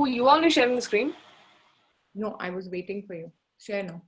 Oh, you only sharing the screen? No, I was waiting for you. Share now.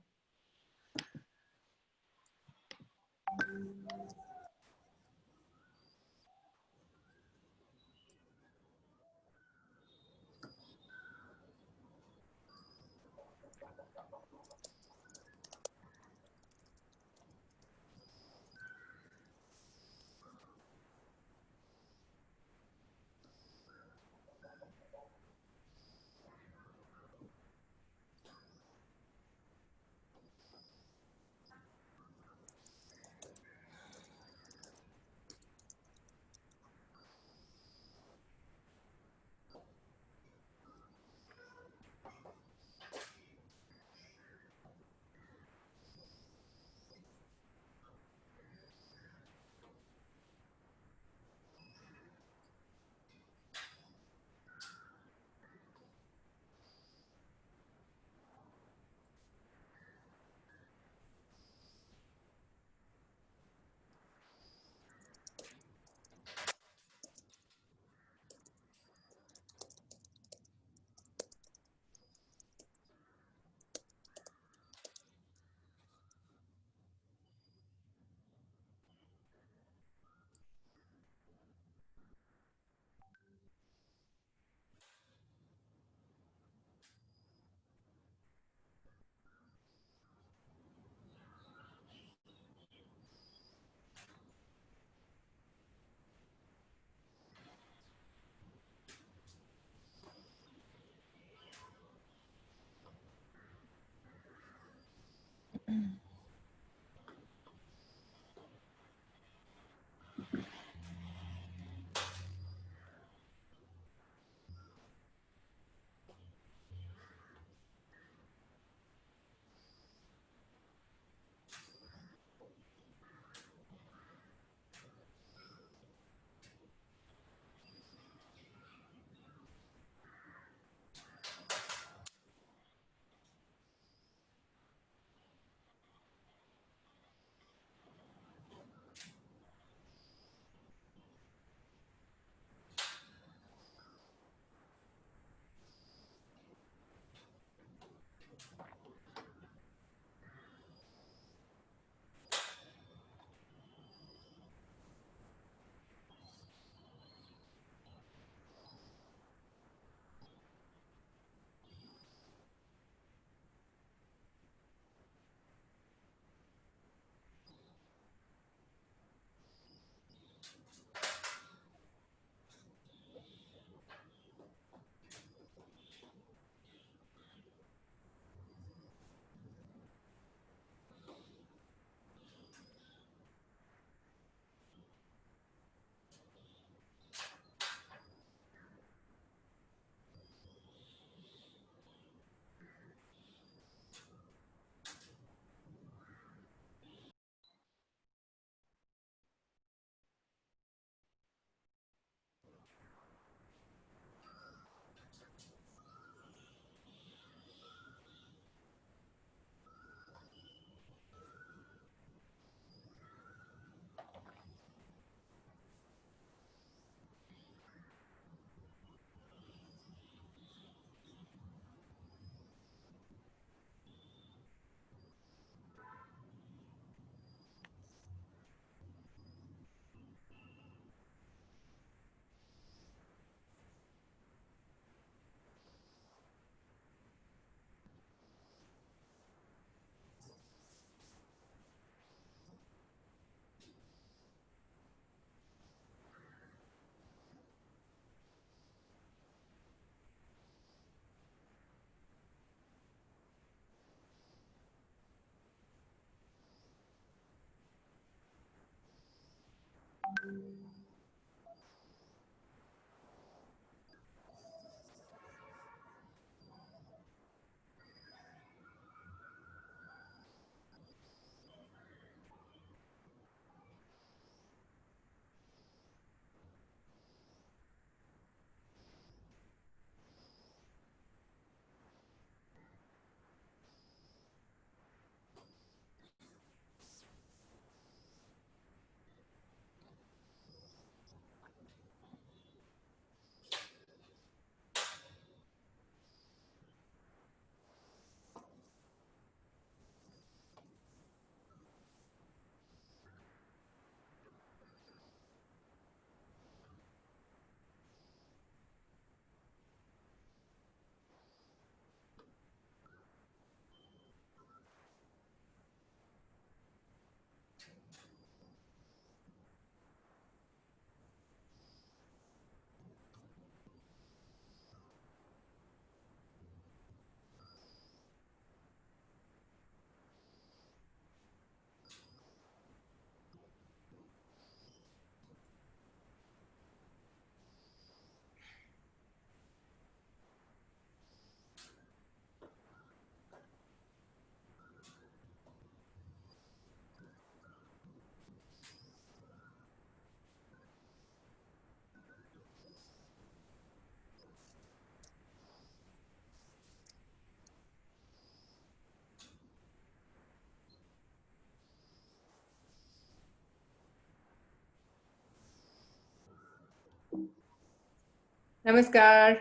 Namaskar.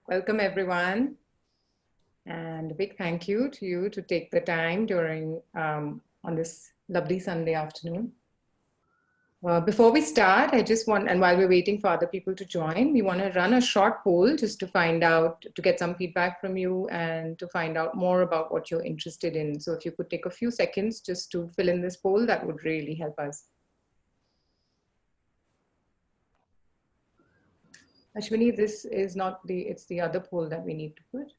Welcome, everyone. And a big thank you to you to take the time during on this lovely Sunday afternoon. Before we start, I just want, and while we're waiting for other people to join, we want to run a short poll just to find out, to get some feedback from you and to find out more about what you're interested in. So if you could take a few seconds just to fill in this poll, that would really help us. Ashwini, this is not it's the other poll that we need to put.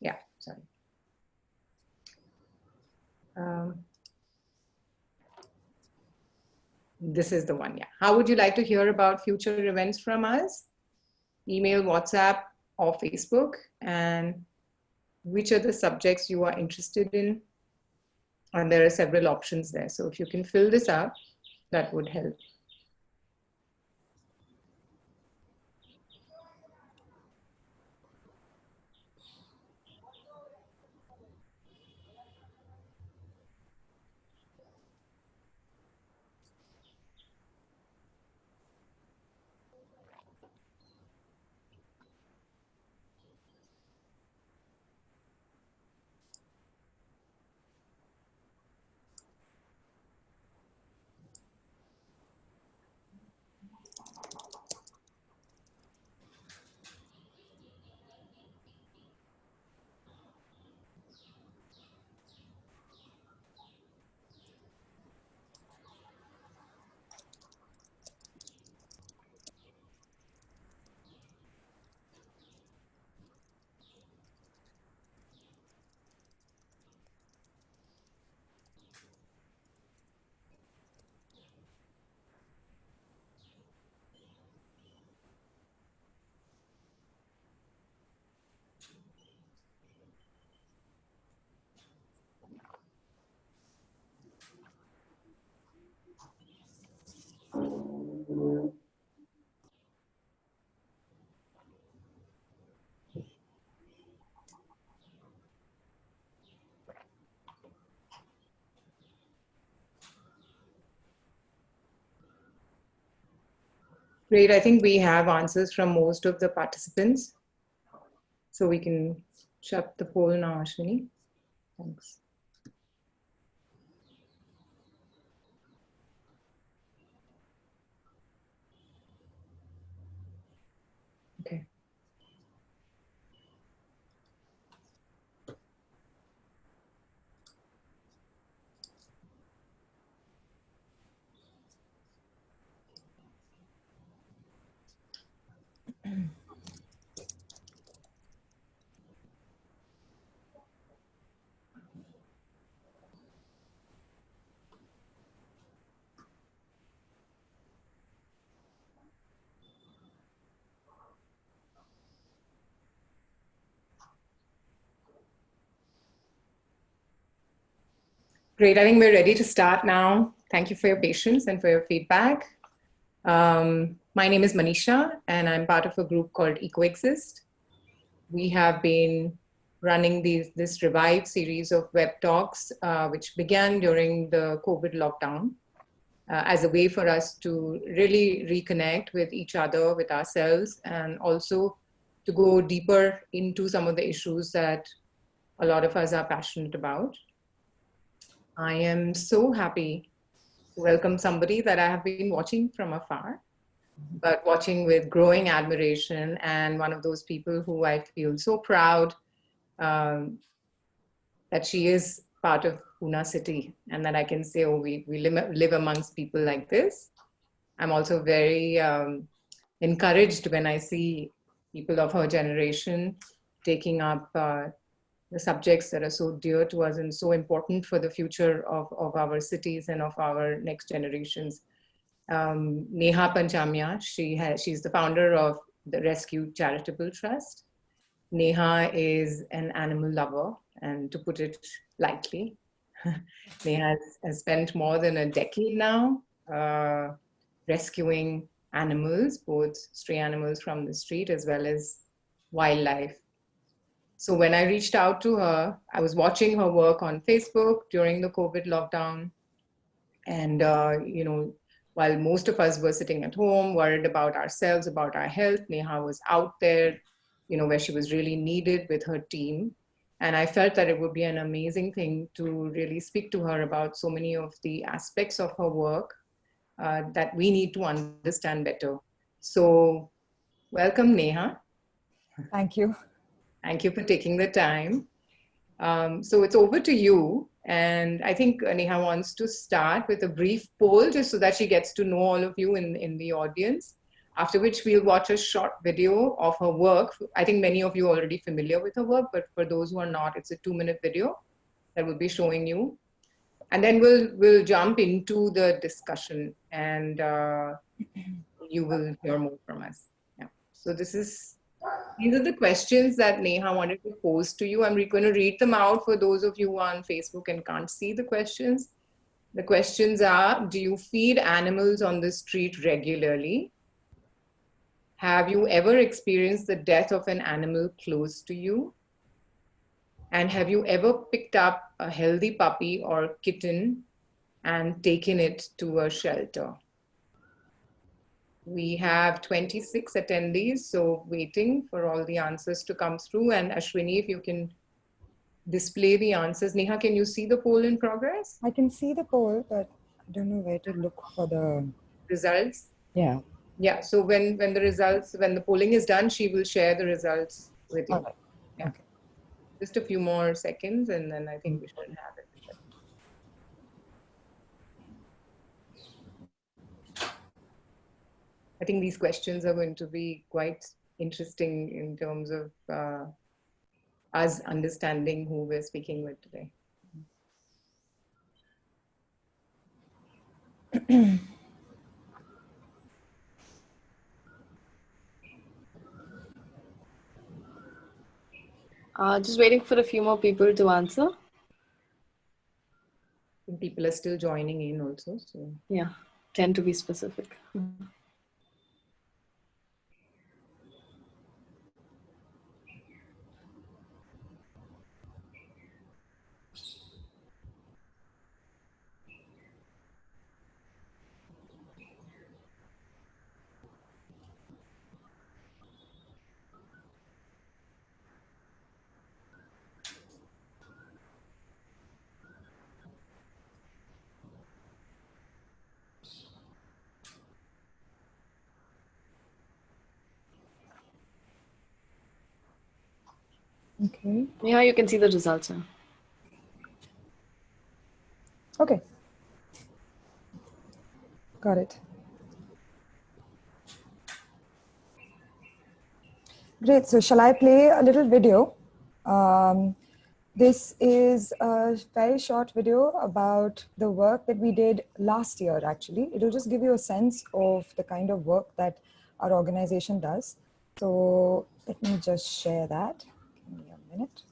Yeah, sorry. This is the one, yeah. How would you like to hear about future events from us? Email, WhatsApp, or Facebook? And which are the subjects you are interested in? And there are several options there. So if you can fill this up, that would help. Great, I think we have answers from most of the participants. So we can shut the poll now, Ashwini. Thanks. Okay. Great, I think we're ready to start now. Thank you for your patience and for your feedback. My name is Manisha, and I'm part of a group called EcoExist. We have been running this Revive series of web talks, which began during the COVID lockdown, as a way for us to really reconnect with each other, with ourselves, and also to go deeper into some of the issues that a lot of us are passionate about. I am so happy to welcome somebody that I have been watching from afar, but watching with growing admiration, and one of those people who I feel so proud um, that she is part of Pune city, and that I can say, oh, we live amongst people like this. I'm also very encouraged when I see people of her generation taking up the subjects that are so dear to us and so important for the future of our cities and of our next generations. Neha Panchamya, she's the founder of the Rescue Charitable Trust. Neha is an animal lover, and to put it lightly, Neha has spent more than a decade now rescuing animals, both stray animals from the street as well as wildlife. So when I reached out to her, I was watching her work on Facebook during the COVID lockdown, and while most of us were sitting at home, worried about ourselves, about our health, Neha was out there, where she was really needed with her team. And I felt that it would be an amazing thing to really speak to her about so many of the aspects of her work that we need to understand better. So welcome, Neha. Thank you. Thank you for taking the time. So it's over to you. And I think Neha wants to start with a brief poll just so that she gets to know all of you in the audience, after which we'll watch a short video of her work. I think many of you are already familiar with her work, but for those who are not, it's a 2-minute video that will be showing you. And then we'll jump into the discussion and you will hear more from us. Yeah. So these are the questions that Neha wanted to pose to you. I'm going to read them out for those of you on Facebook and can't see the questions. The questions are, do you feed animals on the street regularly? Have you ever experienced the death of an animal close to you? And have you ever picked up a healthy puppy or kitten and taken it to a shelter? We have 26 attendees, so waiting for all the answers to come through. And Ashwini, if you can display the answers. Neha, can you see the poll in progress? I can see the poll, but I don't know where to look for the results. Yeah. Yeah, so when the polling is done, she will share the results with you. Okay. Yeah. Okay. Just a few more seconds and then I think we should have it. I think these questions are going to be quite interesting in terms of us understanding who we're speaking with today. Just waiting for a few more people to answer. I think people are still joining in also. So yeah, tend to be specific. Okay. Yeah, you can see the results now. Okay. Got it. Great. So shall I play a little video? This is a very short video about the work that we did last year, actually. It'll just give you a sense of the kind of work that our organization does. So let me just share that. Give me a minute.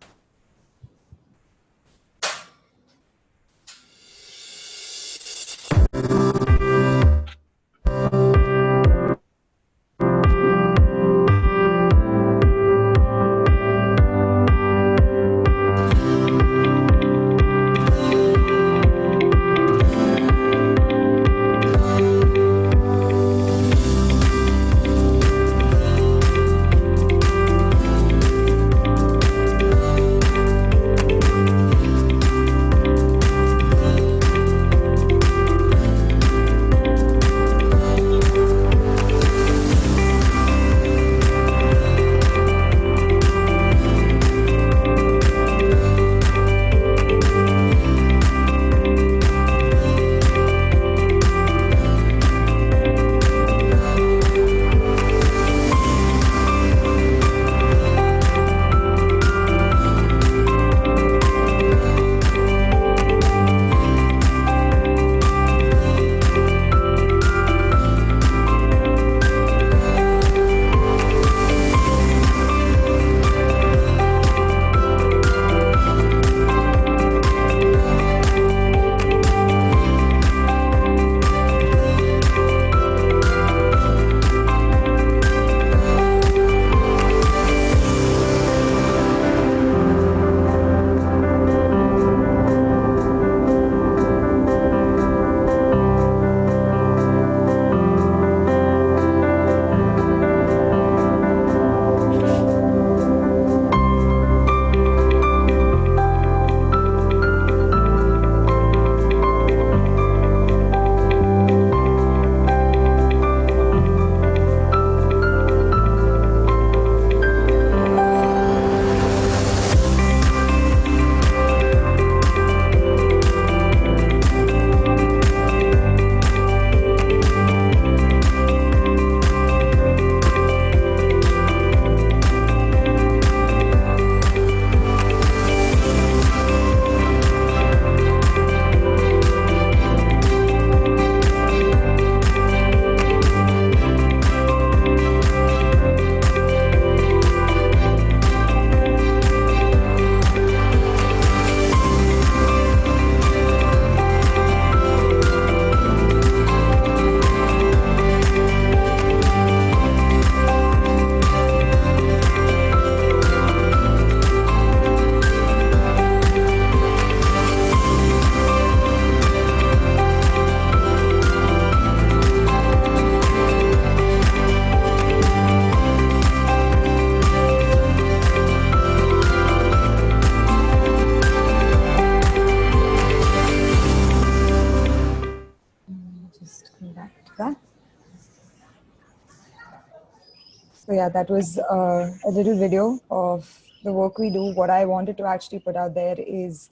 So yeah, that was a little video of the work we do. What I wanted to actually put out there is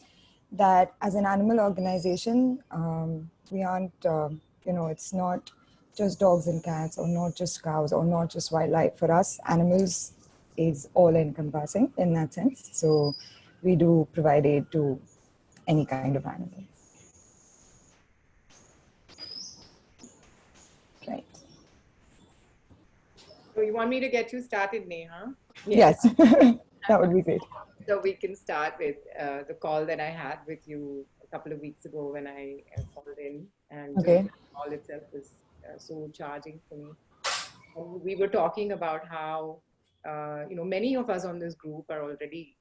that as an animal organization, we aren't, it's not just dogs and cats or not just cows or not just wildlife. For us, animals is all encompassing in that sense. So we do provide aid to any kind of animal. Right. So you want me to get you started, Neha? Yes, that would be great. So we can start with the call that I had with you a couple of weeks ago when I called in, and just Okay. the call itself was so charging for me. And we were talking about how many of us on this group are already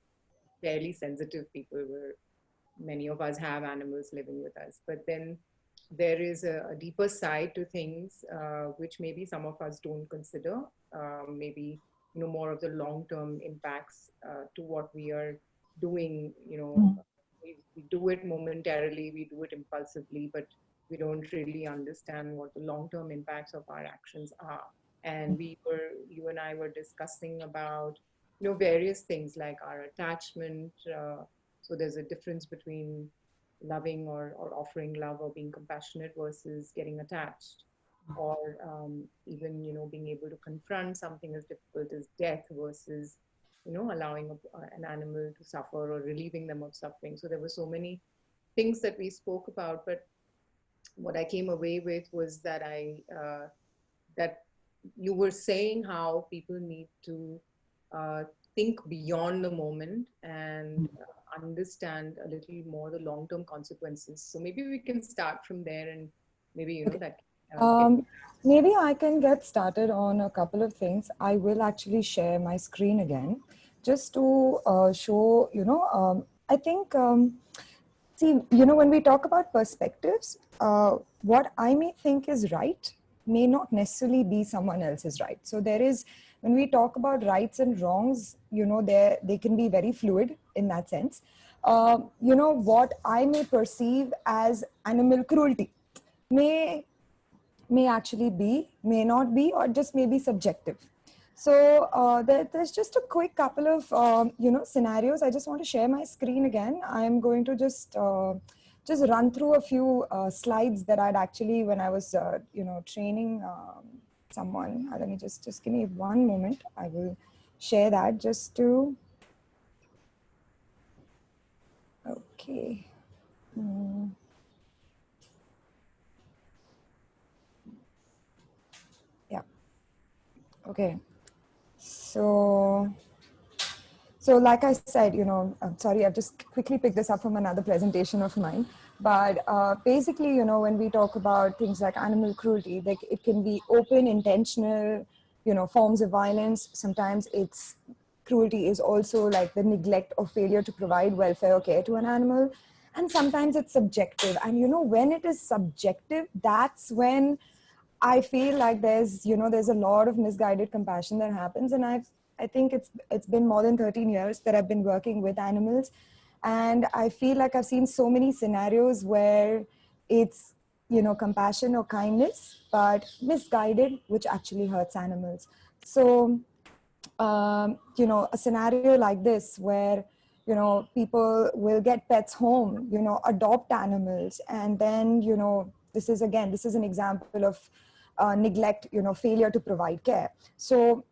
fairly sensitive people. Where many of us have animals living with us, but then there is a deeper side to things which maybe some of us don't consider. Maybe more of the long-term impacts to what we are doing. We do it momentarily, we do it impulsively, but we don't really understand what the long-term impacts of our actions are. And you and I were discussing about various things like our attachment. So there's a difference between loving or offering love or being compassionate versus getting attached, or even being able to confront something as difficult as death versus allowing an animal to suffer or relieving them of suffering. So there were so many things that we spoke about, but what I came away with was that that you were saying how people need to think beyond the moment and understand a little more the long-term consequences. So maybe we can start from there, and maybe that. Maybe I can get started on a couple of things. I will actually share my screen again, just to show. I think. See, when we talk about perspectives, what I may think is right may not necessarily be someone else's right. So there is, when we talk about rights and wrongs, they can be very fluid in that sense. What I may perceive as animal cruelty may actually be, may not be, or just may be subjective. So there's just a quick couple of scenarios. I just want to share my screen again. I'm going to just run through a few slides that I'd actually, when I was training someone. Let me just give me one moment. I will share that just to. Okay. Yeah. Okay. So like I said, I'm sorry, I've just quickly picked this up from another presentation of mine. But basically, when we talk about things like animal cruelty, like it can be open, intentional, forms of violence. Sometimes it's cruelty is also like the neglect or failure to provide welfare or care to an animal. And sometimes it's subjective. And, when it is subjective, that's when I feel like there's a lot of misguided compassion that happens. And I think it's been more than 13 years that I've been working with animals. And I feel like I've seen so many scenarios where it's, compassion or kindness, but misguided, which actually hurts animals. So, a scenario like this where, people will get pets home, adopt animals. And then, this is an example of neglect, failure to provide care. So,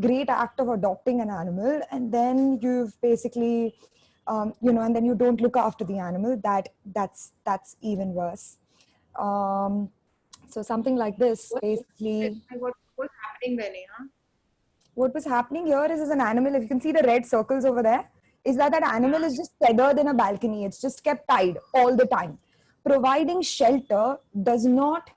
great act of adopting an animal, and then you've basically, and then you don't look after the animal. That's even worse. So something like this, basically. What was happening there, Neha? What was happening here is an animal, if you can see the red circles over there, is that animal is just tethered in a balcony. It's just kept tied all the time. Providing shelter does not,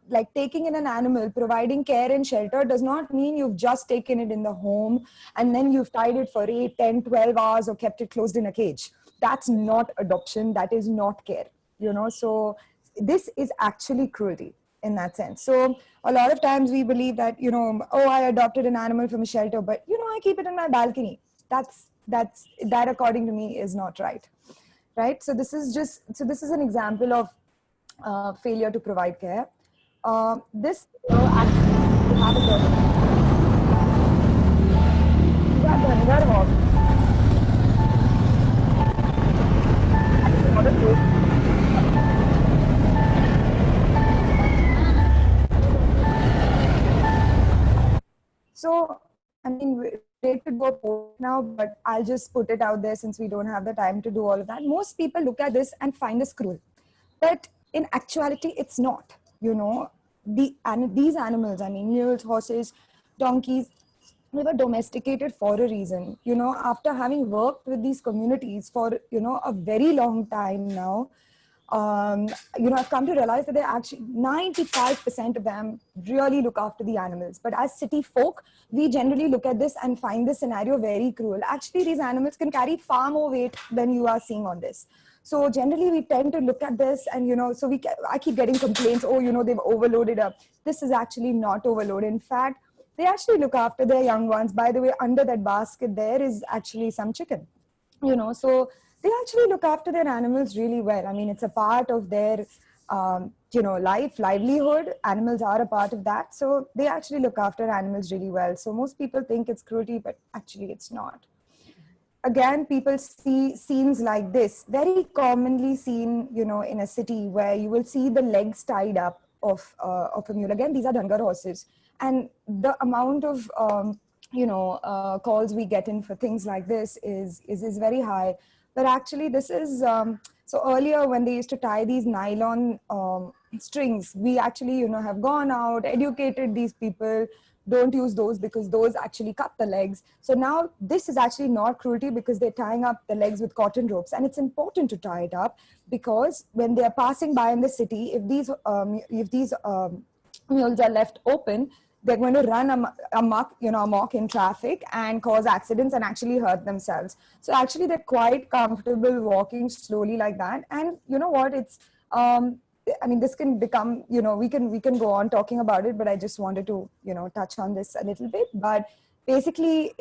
like taking in an animal, providing care and shelter does not mean you've just taken it in the home and then you've tied it for 8, 10, 12 hours or kept it closed in a cage. That's not adoption. That is not care, so this is actually cruelty in that sense. So a lot of times we believe that, I adopted an animal from a shelter, but, I keep it in my balcony. That according to me is not right. Right. So this is an example of failure to provide care. This actually, are Dhangar horse. Not a joke. So, I mean, we're ready to go forward now, but I'll just put it out there since we don't have the time to do all of that. Most people look at this and find this cruel, but in actuality, it's not. You know, these animals, I mean, mules, horses, donkeys, they were domesticated for a reason. You know, after having worked with these communities for, you know, a very long time now, um, you know, I've come to realize that they actually 95% of them really look after the animals. But as city folk, we generally look at this and find this scenario very cruel. Actually, these animals can carry far more weight than you are seeing on this. So generally, we tend to look at this, and you know, so I keep getting complaints. Oh, you know, they've overloaded up. This is actually not overloaded. In fact, they actually look after their young ones. By the way, under that basket there is actually some chicken. You know, so they actually look after their animals really well. I mean, it's a part of their you know, livelihood. Animals are a part of that, so they actually look after animals really well. So most people think it's cruelty, but actually it's not. Again, people see scenes like this very commonly seen, you know, in a city where you will see the legs tied up of a mule. Again, these are Dhangar horses, and the amount of you know, calls we get in for things like this is very high. But actually, this is so earlier when they used to tie these nylon strings, we actually, you know, have gone out, educated these people, don't use those because those actually cut the legs. So now this is actually not cruelty because they're tying up the legs with cotton ropes, and it's important to tie it up because when they're passing by in the city, if these mules are left open, they're going to run amok in traffic and cause accidents and actually hurt themselves. So actually, they're quite comfortable walking slowly like that. And you know what? It's I mean, this can become, you know, we can go on talking about it, but I just wanted to, you know, touch on this a little bit. But basically,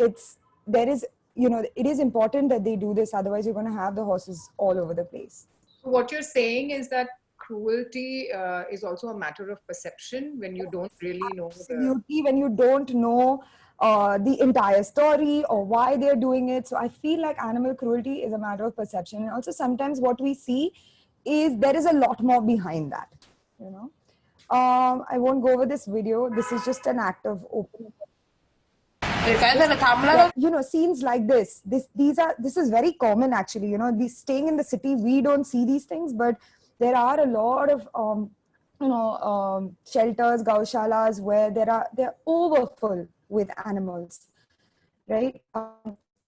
there is, you know, it is important that they do this. Otherwise, you're going to have the horses all over the place. So what you're saying is that cruelty is also a matter of perception when you don't really know the. Absolutely, when you don't know the entire story or why they're doing it. So I feel like animal cruelty is a matter of perception. And also sometimes what we see is there is a lot more behind that, you know. I won't go over this video. This is just an act of open. You know, scenes like this is very common actually. You know, these staying in the city, we don't see these things, but there are a lot of you know, shelters, gaushalas where they're overfull with animals, right?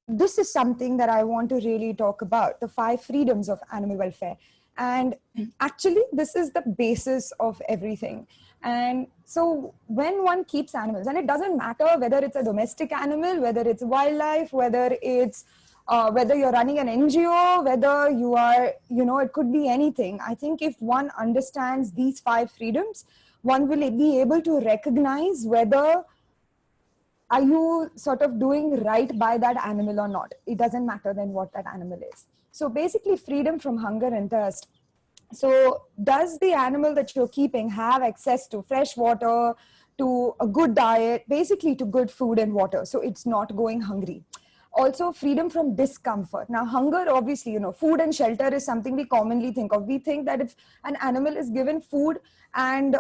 This is something that I want to really talk about, the 5 freedoms of animal welfare. And actually, this is the basis of everything. And so when one keeps animals, and it doesn't matter whether it's a domestic animal, whether it's wildlife, whether it's whether you're running an NGO, whether you are, you know, it could be anything. I think if one understands these 5 freedoms, one will be able to recognize whether are you sort of doing right by that animal or not. It doesn't matter then what that animal is. So basically, freedom from hunger and thirst. So does the animal that you're keeping have access to fresh water, to a good diet, basically to good food and water, so it's not going hungry? Also, freedom from discomfort. Now, hunger, obviously, you know, food and shelter is something we commonly think of. We think that if an animal is given food and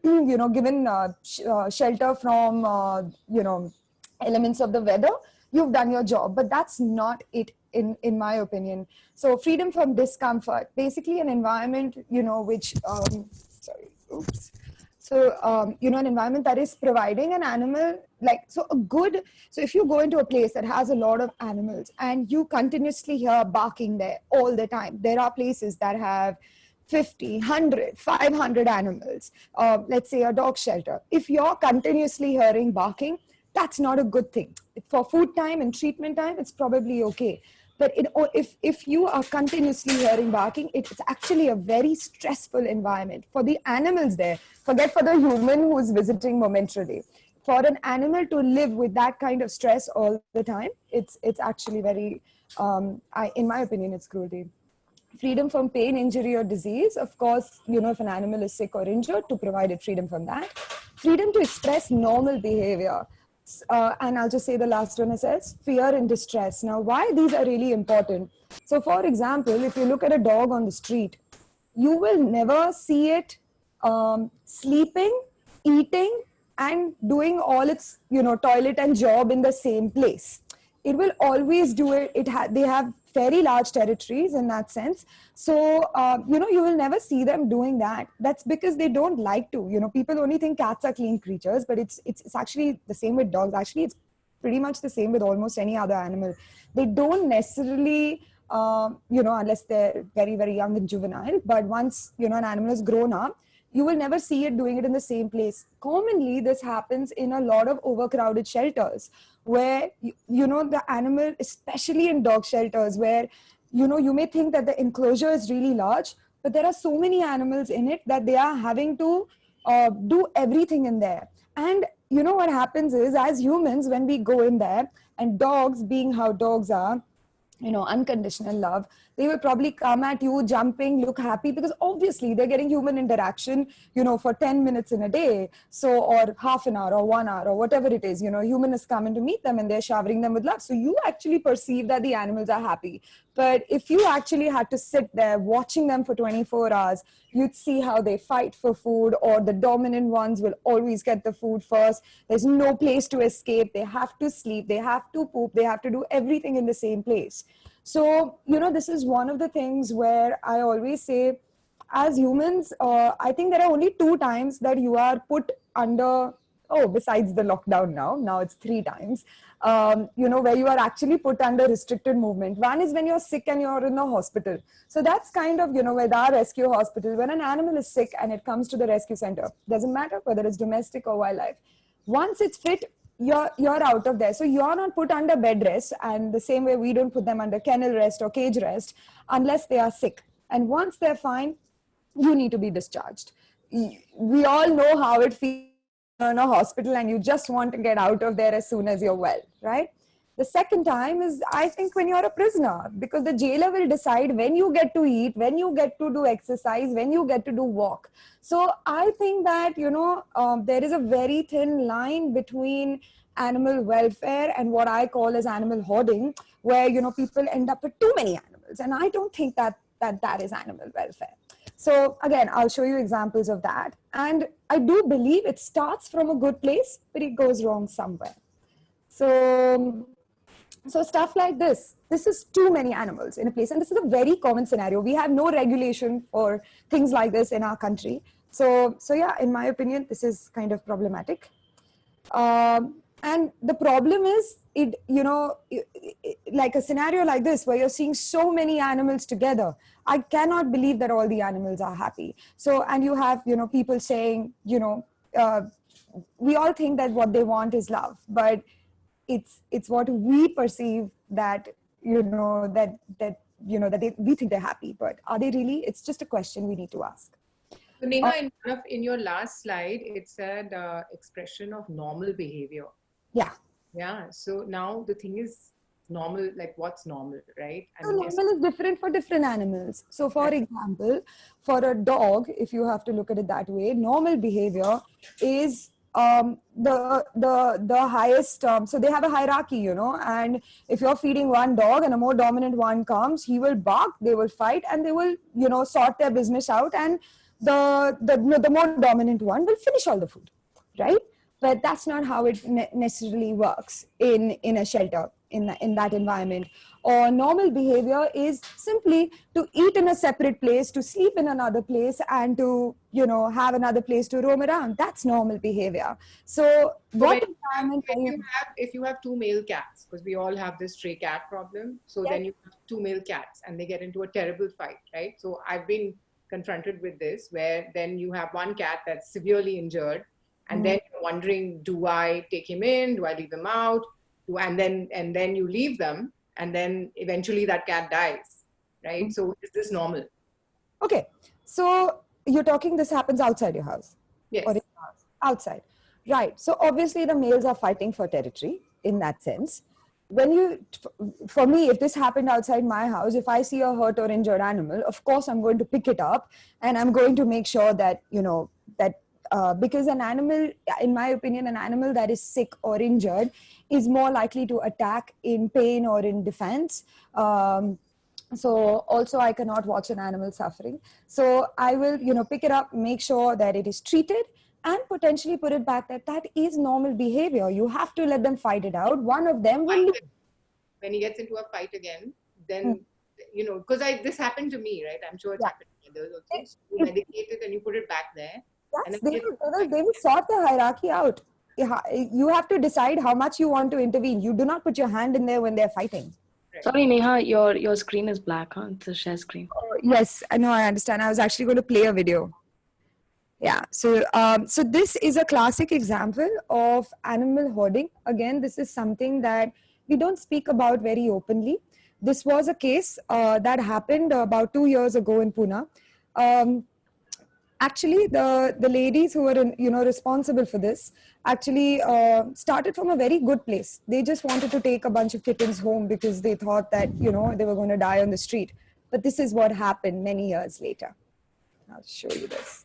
you know, given shelter from you know, elements of the weather, you've done your job. But that's not it, in my opinion. So freedom from discomfort, basically an environment, you know, which sorry, oops. So you know, an environment that is providing an animal like, so if you go into a place that has a lot of animals and you continuously hear barking there all the time, there are places that have 50, 100, 500 animals, let's say a dog shelter. If you're continuously hearing barking, that's not a good thing. For food time and treatment time, it's probably okay. But if you are continuously hearing barking, it's actually a very stressful environment for the animals there. Forget for the human who's visiting momentarily. For an animal to live with that kind of stress all the time, it's actually very, in my opinion, it's cruelty. Freedom from pain, injury, or disease. Of course, you know, if an animal is sick or injured, to provide it freedom from that. Freedom to express normal behavior. and I'll just say the last one, it says fear and distress. Now, why these are really important? So, for example, if you look at a dog on the street, you will never see it sleeping, eating, and doing all its, toilet and job in the same place. It will always do it. They have very large territories in that sense. So, you will never see them doing that. That's because they don't like to. People only think cats are clean creatures, but it's actually the same with dogs. Actually, it's pretty much the same with almost any other animal. They don't necessarily, unless they're very, very young and juvenile, but once, an animal is grown up, you will never see it doing it in the same place. Commonly, this happens in a lot of overcrowded shelters where, the animal, especially in dog shelters where, you may think that the enclosure is really large, but there are so many animals in it that they are having to do everything in there. And what happens is, as humans, when we go in there, and dogs being how dogs are, unconditional love, they will probably come at you jumping, look happy, because obviously they're getting human interaction, for 10 minutes in a day. So, or half an hour or 1 hour or whatever it is, human is coming to meet them and they're showering them with love. So you actually perceive that the animals are happy. But if you actually had to sit there watching them for 24 hours, you'd see how they fight for food, or the dominant ones will always get the food first. There's no place to escape. They have to sleep. They have to poop. They have to do everything in the same place. So, this is one of the things where I always say, as humans, I think there are only 2 times that you are put under, besides the lockdown now it's 3 times, where you are actually put under restricted movement. One is when you're sick and you're in the hospital. So that's kind of, with our rescue hospital, when an animal is sick and it comes to the rescue center, doesn't matter whether it's domestic or wildlife. Once it's fit, you're out of there. So you're not put under bed rest, and the same way we don't put them under kennel rest or cage rest unless they are sick. And once they're fine, you need to be discharged. We all know how it feels in a hospital and you just want to get out of there as soon as you're well, right? The second time is, I think, when you're a prisoner, because the jailer will decide when you get to eat, when you get to do exercise, when you get to do walk. So I think that, there is a very thin line between animal welfare and what I call as animal hoarding, where, people end up with too many animals. And I don't think that is animal welfare. So again, I'll show you examples of that. And I do believe it starts from a good place, but it goes wrong somewhere. So stuff like this is too many animals in a place. And this is a very common scenario. We have no regulation for things like this in our country. So yeah, in my opinion, this is kind of problematic. And the problem is, like a scenario like this, where you're seeing so many animals together, I cannot believe that all the animals are happy. So, and you have, people saying, we all think that what they want is love, but it's what we perceive that, we think they're happy, but are they really? It's just a question we need to ask. So Neha, in your last slide, it said expression of normal behavior. Yeah. Yeah. So now the thing is normal, like what's normal, right? So normal is different for different animals. So for example, for a dog, if you have to look at it that way, normal behavior is the highest. So they have a hierarchy, and if you're feeding one dog and a more dominant one comes, he will bark, they will fight, and they will, sort their business out, and the more dominant one will finish all the food, right? But that's not how it necessarily works in a shelter, in that environment. Or normal behavior is simply to eat in a separate place, to sleep in another place, and to, have another place to roam around. That's normal behavior. So what environment if you have 2 male cats, because we all have this stray cat problem. So then you have 2 male cats and they get into a terrible fight, right? So I've been confronted with this, where then you have one cat that's severely injured, and then you're wondering, do I take him in? Do I leave him out? And then you leave them, and then eventually that cat dies, right? So is this normal? Okay, so you're talking this happens outside your house? Yes. Or in your house? Outside, right? So obviously the males are fighting for territory in that sense. For me, if this happened outside my house, if I see a hurt or injured animal, of course I'm going to pick it up, and I'm going to make sure that, that because an animal, in my opinion, an animal that is sick or injured is more likely to attack in pain or in defense. So also I cannot watch an animal suffering. So I will, pick it up, make sure that it is treated, and potentially put it back that is normal behavior. You have to let them fight it out. One of them will lose. When he gets into a fight again, then, because this happened to me, right? I'm sure it's happened to others also. You medicate it and you put it back there. Yes, they will sort the hierarchy out. You have to decide how much you want to intervene. You do not put your hand in there when they're fighting. Right. Sorry, Neha, your screen is black, huh? It's a share screen. Yes, I know, I understand. I was actually going to play a video. Yeah, so this is a classic example of animal hoarding. Again, this is something that we don't speak about very openly. This was a case that happened about 2 years ago in Pune. Actually, the ladies who were responsible for this actually started from a very good place. They just wanted to take a bunch of kittens home because they thought that they were going to die on the street. But this is what happened many years later. I'll show you this.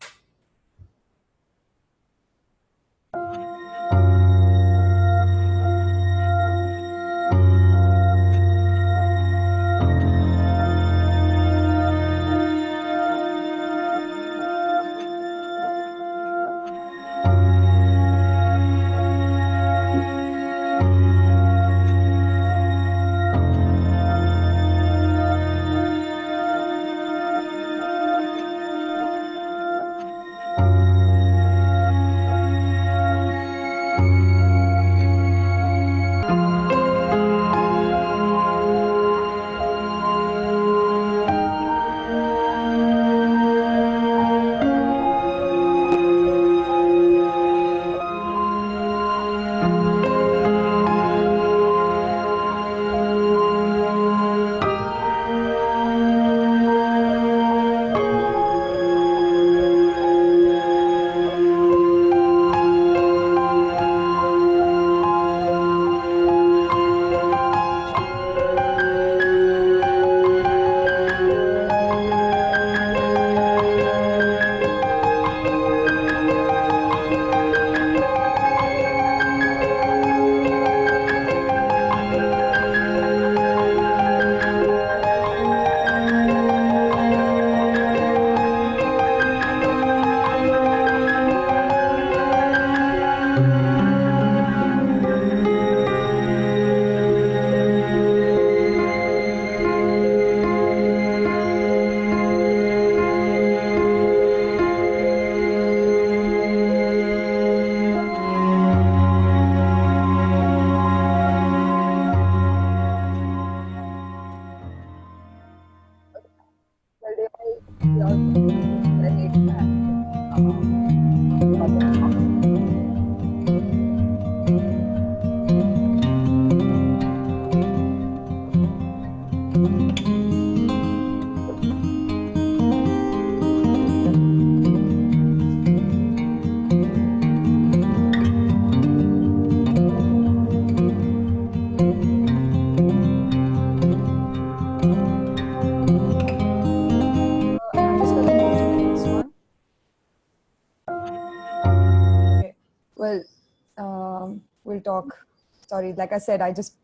We'll talk. Sorry, like I said, I just.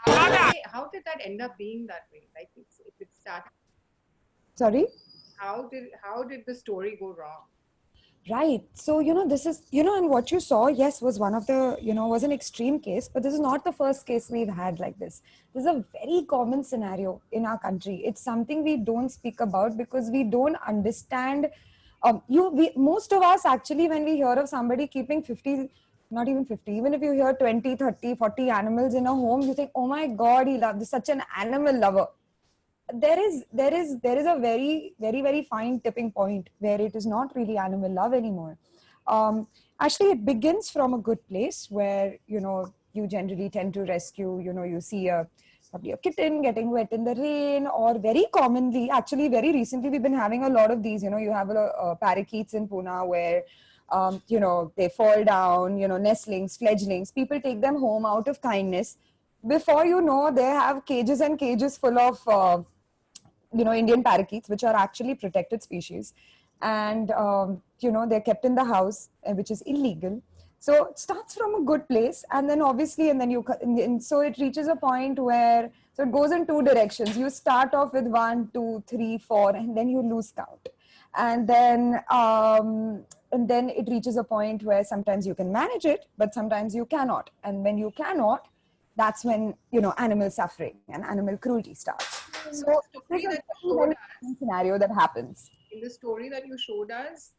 How did that end up being that way? Like, if it started. Sorry. How did the story go wrong? Right. So, this is, and what you saw, yes, was one of the, was an extreme case, but this is not the first case we've had like this. This is a very common scenario in our country. It's something we don't speak about because we don't understand. Most of us actually, when we hear of somebody keeping 50, not even 50, even if you hear 20, 30, 40 animals in a home, you think, oh my God, he loves such an animal lover. There is a very, very, very fine tipping point where it is not really animal love anymore. Actually, it begins from a good place where, you generally tend to rescue, you see probably a kitten getting wet in the rain, or very commonly, actually very recently, we've been having a lot of these, you have parakeets in Pune where, they fall down, nestlings, fledglings, people take them home out of kindness. Before you know, they have cages and cages full of, Indian parakeets, which are actually protected species. and they're kept in the house, which is illegal. So it starts from a good place, and then obviously, and so it reaches a point where, so it goes in two directions. You start off with 1, 2, 3, 4, and then you lose count, and then it reaches a point where sometimes you can manage it, but sometimes you cannot, and when you cannot, that's when animal suffering and animal cruelty starts. So this is a very scenario that happens. In the story that you showed us,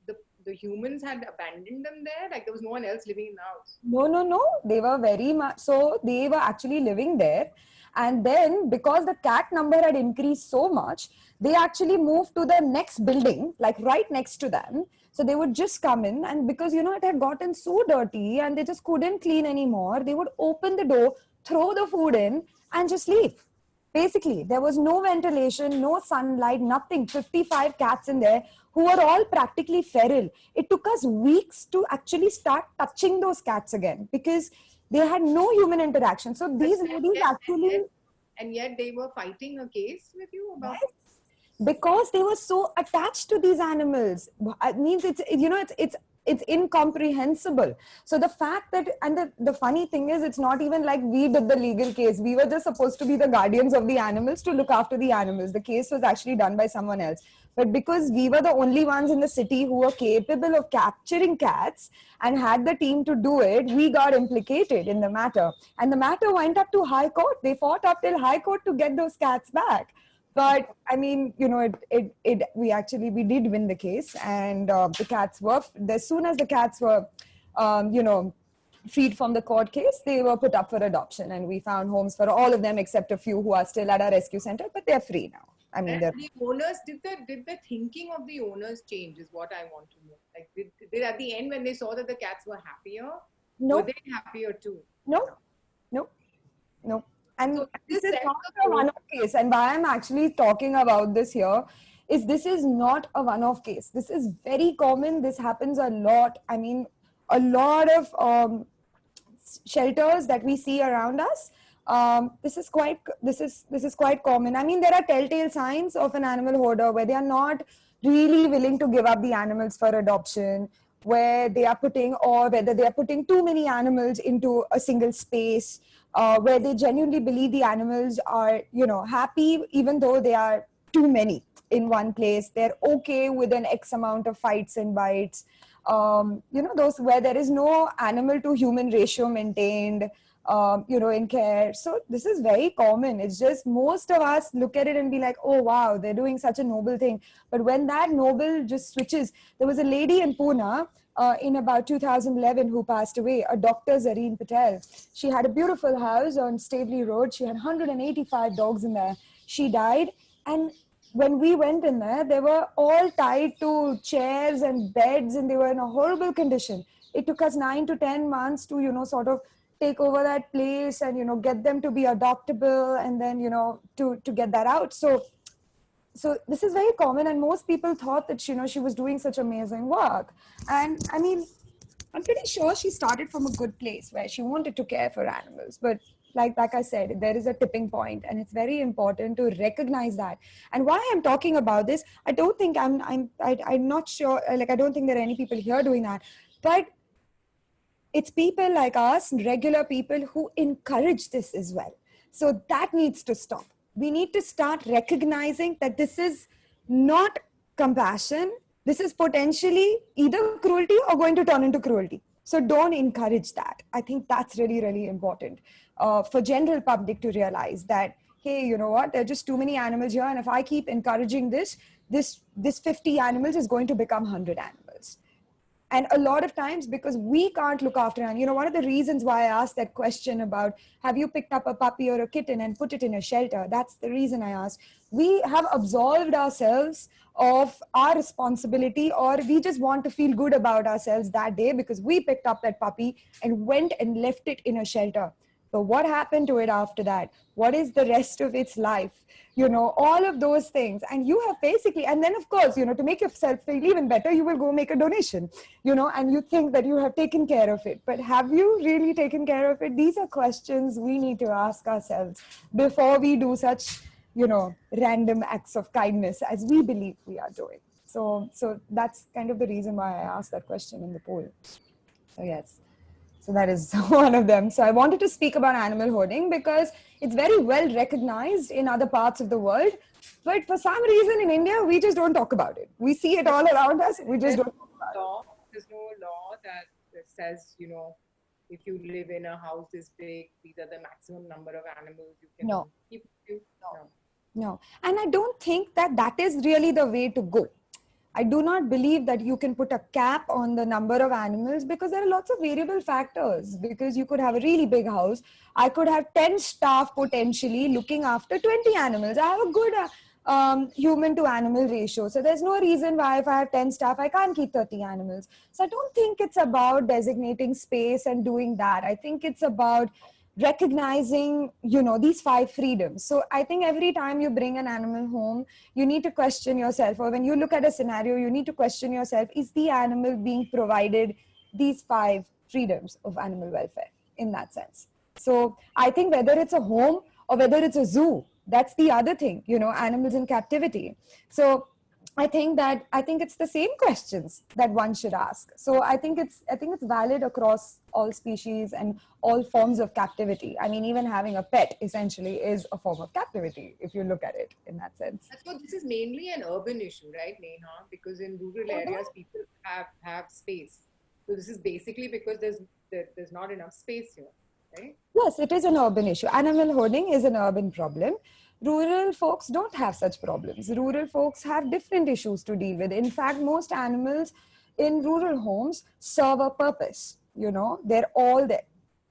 the humans had abandoned them there, like there was no one else living in the house. No. They were very much so. They were actually living there, and then because the cat number had increased so much, they actually moved to the next building, like right next to them. So they would just come in, and because it had gotten so dirty and they just couldn't clean anymore, they would open the door, throw the food in, and just leave. Basically, there was no ventilation, no sunlight, nothing. 55 cats in there who were all practically feral. It took us weeks to actually start touching those cats again because they had no human interaction. So these ladies actually... And yet they were fighting a case with you about... Yes, because they were so attached to these animals. It means it's incomprehensible. So the fact that, and the funny thing is, it's not even like we did the legal case. We were just supposed to be the guardians of the animals, to look after the animals. The case was actually done by someone else. But because we were the only ones in the city who were capable of capturing cats and had the team to do it, we got implicated in the matter. And the matter went up to High Court. They fought up till High Court to get those cats back. But I mean, we did win the case, and the cats were, as soon as the cats were, freed from the court case, they were put up for adoption, and we found homes for all of them except a few who are still at our rescue center, but they're free now. I mean, the owners, did the thinking of the owners change is what I want to know. Like, did at the end when they saw that the cats were happier, no. Were they happier too? No. And so this is not a one-off case. And why I'm actually talking about this here is this is not a one-off case. This is very common. This happens a lot. I mean, a lot of shelters that we see around us. This is quite common. I mean, there are telltale signs of an animal hoarder where they are not really willing to give up the animals for adoption, where they are putting, or whether they are putting too many animals into a single space, where they genuinely believe the animals are, happy even though they are too many in one place. They're okay with an X amount of fights and bites. Those where there is no animal to human ratio maintained, in care. So this is very common. It's just most of us look at it and be like, oh, wow, they're doing such a noble thing. But when that noble just switches, there was a lady in Pune in about 2011 who passed away, a Dr. Zareen Patel. She had a beautiful house on Stavely Road. She had 185 dogs in there. She died, and when we went in there, they were all tied to chairs and beds, and they were in a horrible condition. It took us 9 to 10 months to, sort of take over that place and, get them to be adoptable, and then, to get that out. So this is very common, and most people thought that, she was doing such amazing work. And I mean, I'm pretty sure she started from a good place where she wanted to care for animals. But like I said, there is a tipping point, and it's very important to recognize that. And why I'm talking about this, I don't think I'm not sure, like, I don't think there are any people here doing that, but it's people like us, regular people, who encourage this as well. So that needs to stop. We need to start recognizing that this is not compassion. This is potentially either cruelty or going to turn into cruelty. So don't encourage that. I think that's really, really important for general public to realize that, hey, you know what? There are just too many animals here. And if I keep encouraging this 50 animals is going to become 100 animals. And a lot of times, because we can't look after, and one of the reasons why I asked that question about, have you picked up a puppy or a kitten and put it in a shelter? That's the reason I asked. We have absolved ourselves of our responsibility, or we just want to feel good about ourselves that day because we picked up that puppy and went and left it in a shelter. But what happened to it after that? What is the rest of its life? All of those things. And you have basically, and then of course, to make yourself feel even better, you will go make a donation, and you think that you have taken care of it. But have you really taken care of it? These are questions we need to ask ourselves before we do such, random acts of kindness as we believe we are doing. So that's kind of the reason why I asked that question in the poll. So yes. So that is one of them. So I wanted to speak about animal hoarding because it's very well recognized in other parts of the world. But for some reason in India, we just don't talk about it. We see it all around us. We just don't talk about it. There's no law that says, if you live in a house this big, these are the maximum number of animals you can No. keep with you. No. And I don't think that that is really the way to go. I do not believe that you can put a cap on the number of animals because there are lots of variable factors. Because you could have a really big house. I could have 10 staff potentially looking after 20 animals. I have a good human to animal ratio. So there's no reason why if I have 10 staff, I can't keep 30 animals. So I don't think it's about designating space and doing that. I think it's about recognizing these 5 freedoms. So I think every time you bring an animal home, you need to question yourself, or when you look at a scenario, you need to question yourself, is the animal being provided these 5 freedoms of animal welfare in that sense? So I think whether it's a home or whether it's a zoo, that's the other thing, animals in captivity. So I think it's the same questions that one should ask. So I think it's valid across all species and all forms of captivity. I mean, even having a pet essentially is a form of captivity if you look at it in that sense. So this is mainly an urban issue, right, Neha? Because in rural areas, people have space. So this is basically because there's not enough space here, right? Yes, it is an urban issue. Animal hoarding is an urban problem. Rural folks don't have such problems. Rural folks have different issues to deal with. In fact, most animals in rural homes serve a purpose. They're all there.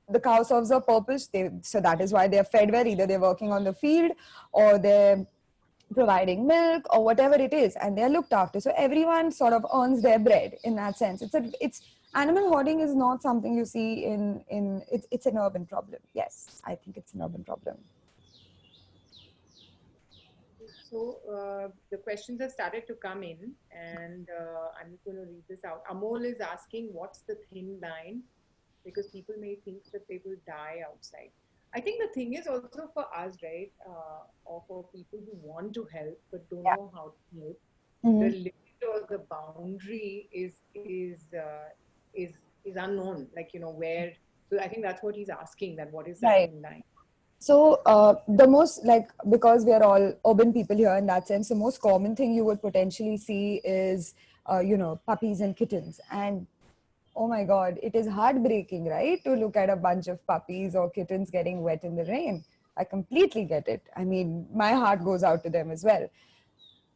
The cow serves a purpose. So that is why they're fed well. Either they're working on the field or they're providing milk or whatever it is, and they're looked after. So everyone sort of earns their bread in that sense. It's animal hoarding is not something you see it's an urban problem. Yes, I think it's an urban problem. So the questions have started to come in, and I'm just going to read this out. Amol is asking, what's the thin line? Because people may think that they will die outside. I think the thing is also for us, right, or for people who want to help but don't know how to help, the limit or the boundary is unknown. Like, where. So I think that's what he's asking, that what is the thin line? So the most, because we are all urban people here in that sense, the most common thing you would potentially see is, puppies and kittens. And oh my God, it is heartbreaking, right? To look at a bunch of puppies or kittens getting wet in the rain. I completely get it. I mean, my heart goes out to them as well.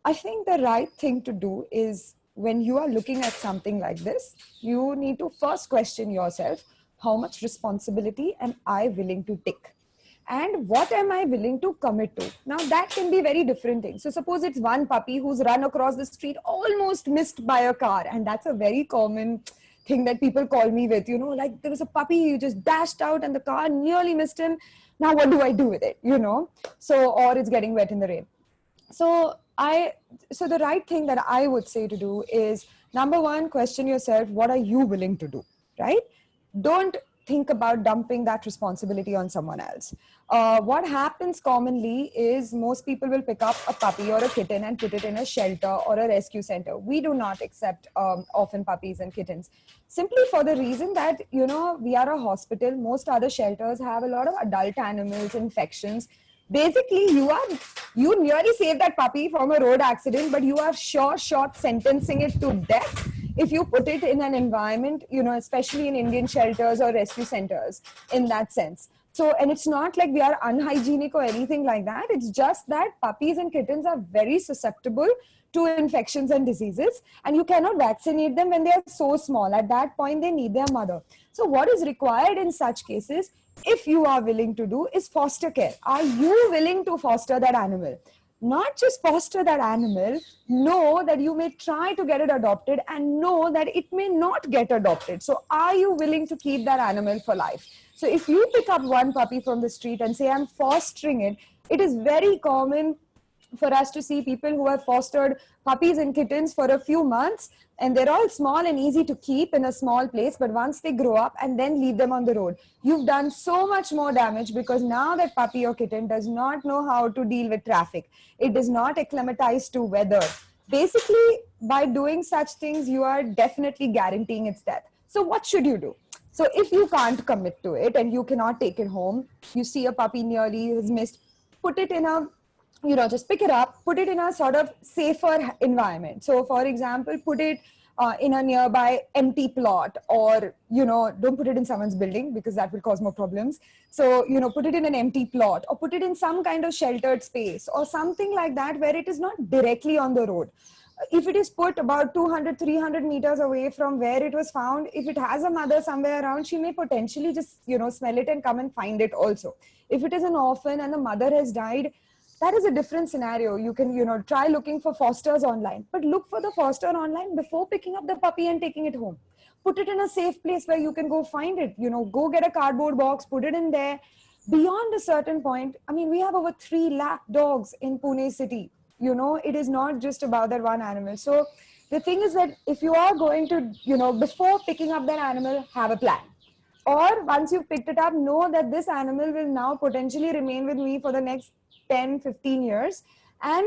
I think the right thing to do is when you are looking at something like this, you need to first question yourself, how much responsibility am I willing to take? And what am I willing to commit to? Now that can be very different things. So suppose it's one puppy who's run across the street, almost missed by a car. And that's a very common thing that people call me with, like there was a puppy who just dashed out and the car nearly missed him. Now what do I do with it? So, or it's getting wet in the rain. So the right thing that I would say to do is, number one, question yourself, what are you willing to do, right? Don't think about dumping that responsibility on someone else. What happens commonly is most people will pick up a puppy or a kitten and put it in a shelter or a rescue center. We do not accept orphan puppies and kittens, simply for the reason that, we are a hospital. Most other shelters have a lot of adult animals, infections. Basically, you nearly saved that puppy from a road accident, but you are short sentencing it to death if you put it in an environment, especially in Indian shelters or rescue centers in that sense. So, and it's not like we are unhygienic or anything like that. It's just that puppies and kittens are very susceptible to infections and diseases, and you cannot vaccinate them when they are so small. At that point, they need their mother. So what is required in such cases, if you are willing to do, is foster care. Are you willing to foster that animal? Not just foster that animal, know that you may try to get it adopted and know that it may not get adopted. So are you willing to keep that animal for life? So if you pick up one puppy from the street and say, I'm fostering it, it is very common for us to see people who have fostered puppies and kittens for a few months, and they're all small and easy to keep in a small place, but once they grow up and then leave them on the road, you've done so much more damage, because now that puppy or kitten does not know how to deal with traffic. It does not acclimatize to weather. basically by doing such things, you are definitely guaranteeing its death. So what should you do? So if you can't commit to it and you cannot take it home, you see a puppy nearly is missed, put it in a, just pick it up, put it in a sort of safer environment. So for example, put it in a nearby empty plot, or, don't put it in someone's building because that will cause more problems. So, put it in an empty plot, or put it in some kind of sheltered space or something like that where it is not directly on the road. If it is put about 200, 300 meters away from where it was found, if it has a mother somewhere around, she may potentially just, smell it and come and find it also. If it is an orphan and the mother has died, that is a different scenario. You can, try looking for fosters online, but look for the foster online before picking up the puppy and taking it home. Put it in a safe place where you can go find it, go get a cardboard box, put it in there. Beyond a certain point, I mean, we have over 3 lakh dogs in Pune city. It is not just about that one animal. So the thing is that if you are going to, before picking up that animal, have a plan. Or once you've picked it up, know that this animal will now potentially remain with me for the next 10, 15 years. And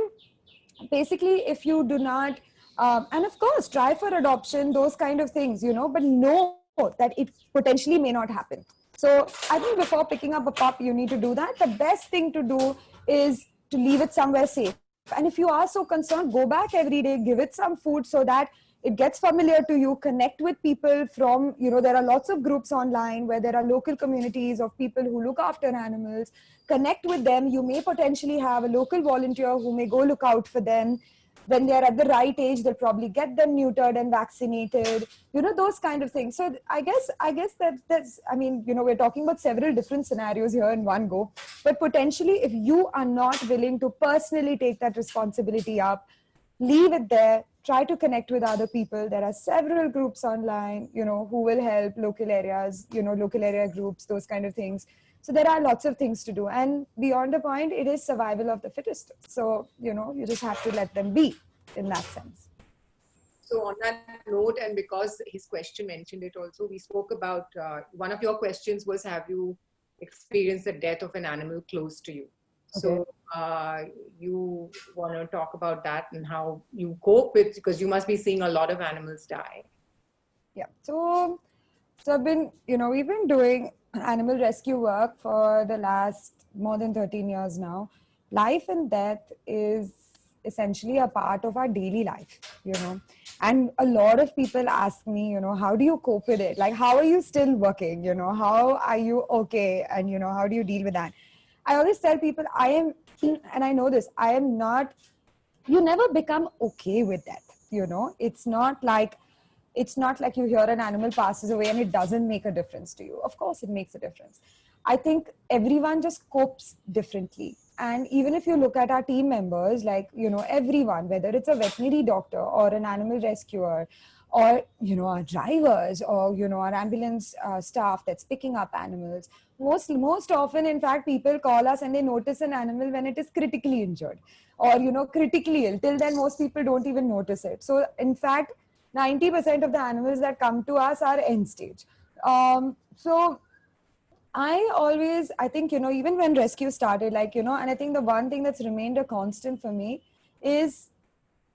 basically, if you do not, and of course, try for adoption, those kind of things, but know that it potentially may not happen. So I think before picking up a pup, you need to do that. The best thing to do is to leave it somewhere safe. And if you are so concerned, go back every day, give it some food so that it gets familiar to you, connect with people from, there are lots of groups online where there are local communities of people who look after animals, connect with them. You may potentially have a local volunteer who may go look out for them. When they're at the right age, they'll probably get them neutered and vaccinated, those kind of things. So I guess that's, we're talking about several different scenarios here in one go, but potentially if you are not willing to personally take that responsibility up, leave it there, try to connect with other people. There are several groups online, who will help, local areas, local area groups, those kind of things. So there are lots of things to do. And beyond the point, it is survival of the fittest. So, you just have to let them be in that sense. So on that note, and because his question mentioned it also, we spoke about, one of your questions was, have you experienced the death of an animal close to you? So you want to talk about that and how you cope with, because you must be seeing a lot of animals die. Yeah. So I've been, we've been doing animal rescue work for the last more than 13 years now. Life and death is essentially a part of our daily life, and a lot of people ask me, how do you cope with it? Like, how are you still working? How are you okay? And, how do you deal with that? I always tell people I am, and I know this, I am not, you never become okay with death. It's not like you hear an animal passes away and it doesn't make a difference to you. Of course, it makes a difference. I think everyone just copes differently. And even if you look at our team members, like, everyone, whether it's a veterinary doctor or an animal rescuer, or, our drivers, or, our ambulance staff that's picking up animals, most often, in fact, people call us and they notice an animal when it is critically injured or, critically ill. Till then, most people don't even notice it. So, in fact, 90% of the animals that come to us are end stage. So I think, even when rescue started, and I think the one thing that's remained a constant for me is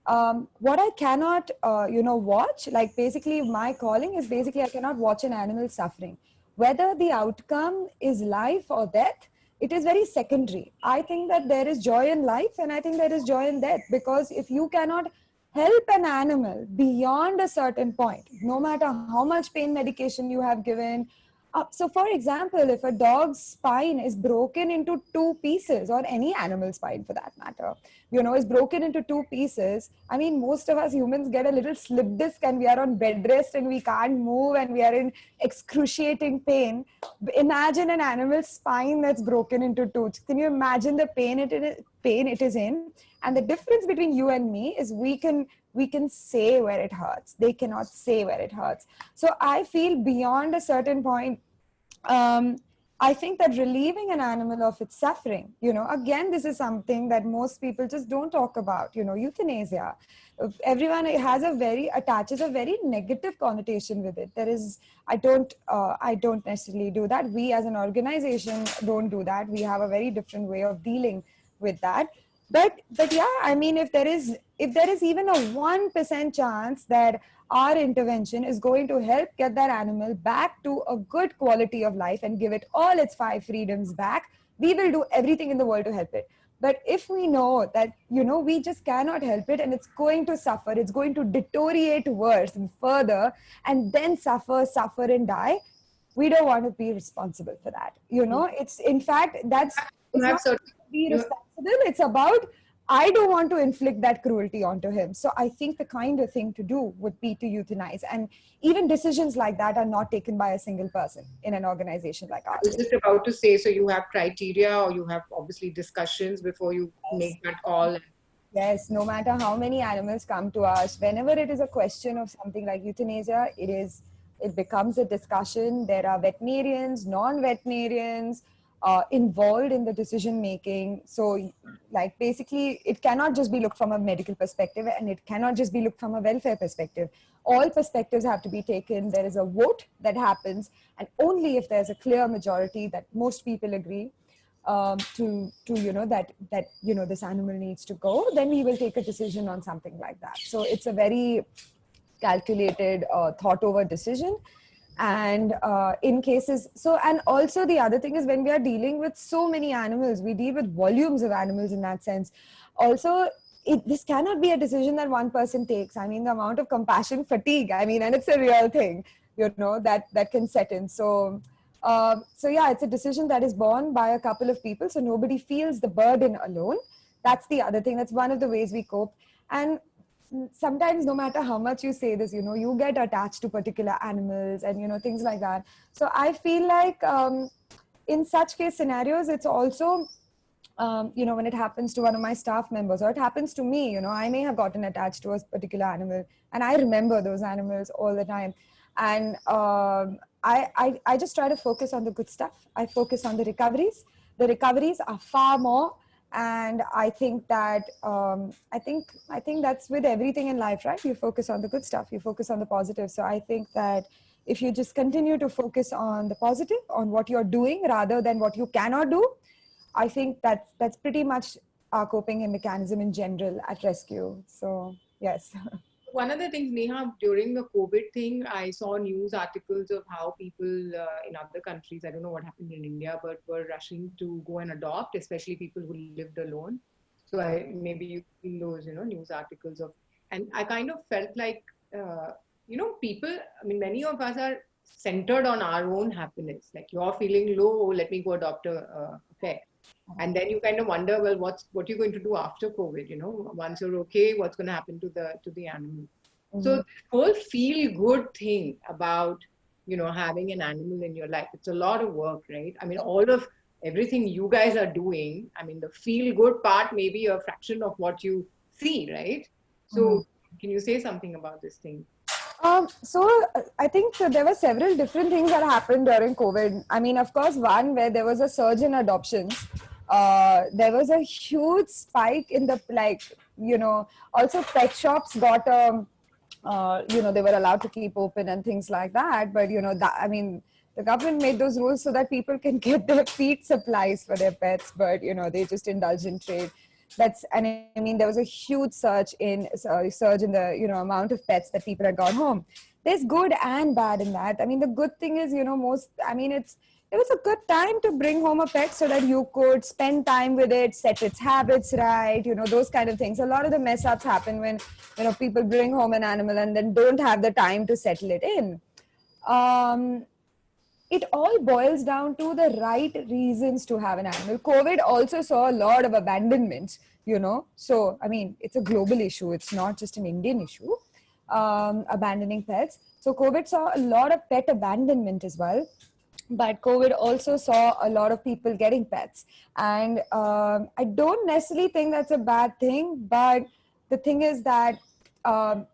what I cannot, watch. Like, basically, my calling is basically I cannot watch an animal suffering. Whether the outcome is life or death, it is very secondary. I think that there is joy in life and I think there is joy in death, because if you cannot help an animal beyond a certain point, no matter how much pain medication you have given. So for example, if a dog's spine is broken into 2 pieces, or any animal spine for that matter, is broken into 2 pieces. I mean, most of us humans get a little slip disc and we are on bed rest and we can't move and we are in excruciating pain. Imagine an animal's spine that's broken into 2. Can you imagine the pain it is in? And the difference between you and me is we can say where it hurts. They cannot say where it hurts. So I feel beyond a certain point, I think that relieving an animal of its suffering, again, this is something that most people just don't talk about, euthanasia. Everyone attaches a very negative connotation with it. I don't necessarily do that. We as an organization don't do that. We have a very different way of dealing with that. But yeah, I mean, if there is if there is even a 1% chance that our intervention is going to help get that animal back to a good quality of life and give it all its 5 freedoms back, we will do everything in the world to help it. But if we know that, we just cannot help it and it's going to suffer, it's going to deteriorate worse and further and then suffer and die, we don't want to be responsible for that. It's, in fact, You it's have not certain, be you, responsible. It's about, I don't want to inflict that cruelty onto him. So I think the kind of thing to do would be to euthanize. And even decisions like that are not taken by a single person in an organization like I ours. was just about to say, so you have criteria or you have obviously discussions before you make that call. Yes, no matter how many animals come to us, whenever it is a question of something like euthanasia, it becomes a discussion. There are veterinarians, non-veterinarians involved in the decision making. So, like, basically, it cannot just be looked from a medical perspective, and it cannot just be looked from a welfare perspective. All perspectives have to be taken. There is a vote that happens, and only if there's a clear majority that most people agree to that this animal needs to go, then we will take a decision on something like that. So it's a very calculated, thought over decision. And in cases, so, and also the other thing is, when we are dealing with so many animals, we deal with volumes of animals in that sense also. This cannot be a decision that one person takes. I mean, the amount of compassion fatigue, I mean, and it's a real thing, that can set in. So yeah, it's a decision that is borne by a couple of people, so nobody feels the burden alone. That's the other thing. That's one of the ways we cope. And sometimes, no matter how much you say this, you get attached to particular animals and things like that. So I feel like in such case scenarios, it's also when it happens to one of my staff members, or it happens to me, I may have gotten attached to a particular animal, and I remember those animals all the time. And I just try to focus on the good stuff. I focus on the recoveries. The recoveries are far more, and I think that I think that's with everything in life, right? You focus on the good stuff. You focus on the positive. So I think that if you just continue to focus on the positive, on what you're doing rather than what you cannot do, I think that's pretty much our coping mechanism in general at rescue. So yes. One of the things, Neha, during the COVID thing, I saw news articles of how people in other countries, I don't know what happened in India, but were rushing to go and adopt, especially people who lived alone. So maybe you've seen those, news articles of, and I kind of felt like, people, I mean, many of us are centered on our own happiness. Like, you're feeling low, oh, let me go adopt a pet. And then you kind of wonder, well, what you're going to do after COVID, once you're okay, what's going to happen to the animal. Mm-hmm. So this whole feel good thing about, having an animal in your life, it's a lot of work, right? I mean, all of everything you guys are doing, I mean, the feel good part may be a fraction of what you see, right? So can you say something about this thing? I think there were several different things that happened during COVID. I mean, of course, one where there was a surge in adoptions. There was a huge spike in the, also pet shops got, they were allowed to keep open and things like that. But, the government made those rules so that people can get their feed supplies for their pets, but, they just indulge in trade. And I mean, there was a huge surge in the amount of pets that people had gone home. There's good and bad in that. I mean, the good thing is, it was a good time to bring home a pet so that you could spend time with it, set its habits right, those kind of things. A lot of the mess ups happen when people bring home an animal and then don't have the time to settle it in. It all boils down to the right reasons to have an animal. COVID also saw a lot of abandonments, So, I mean, it's a global issue. It's not just an Indian issue, abandoning pets. So COVID saw a lot of pet abandonment as well. But COVID also saw a lot of people getting pets. And I don't necessarily think that's a bad thing. But the thing is that I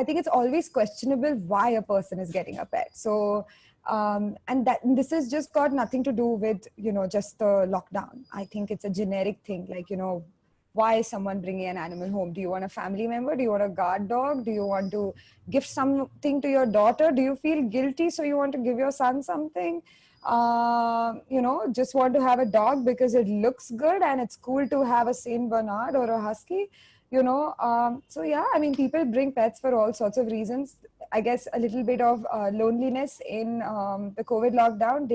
think it's always questionable why a person is getting a pet. So, and this has just got nothing to do with, just the lockdown. I think it's a generic thing, like, why is someone bringing an animal home? Do you want a family member? Do you want a guard dog? Do you want to give something to your daughter? Do you feel guilty, so you want to give your son something? Just want to have a dog because it looks good and it's cool to have a Saint Bernard or a Husky? So yeah, I mean, people bring pets for all sorts of reasons. I guess a little bit of loneliness in the COVID lockdown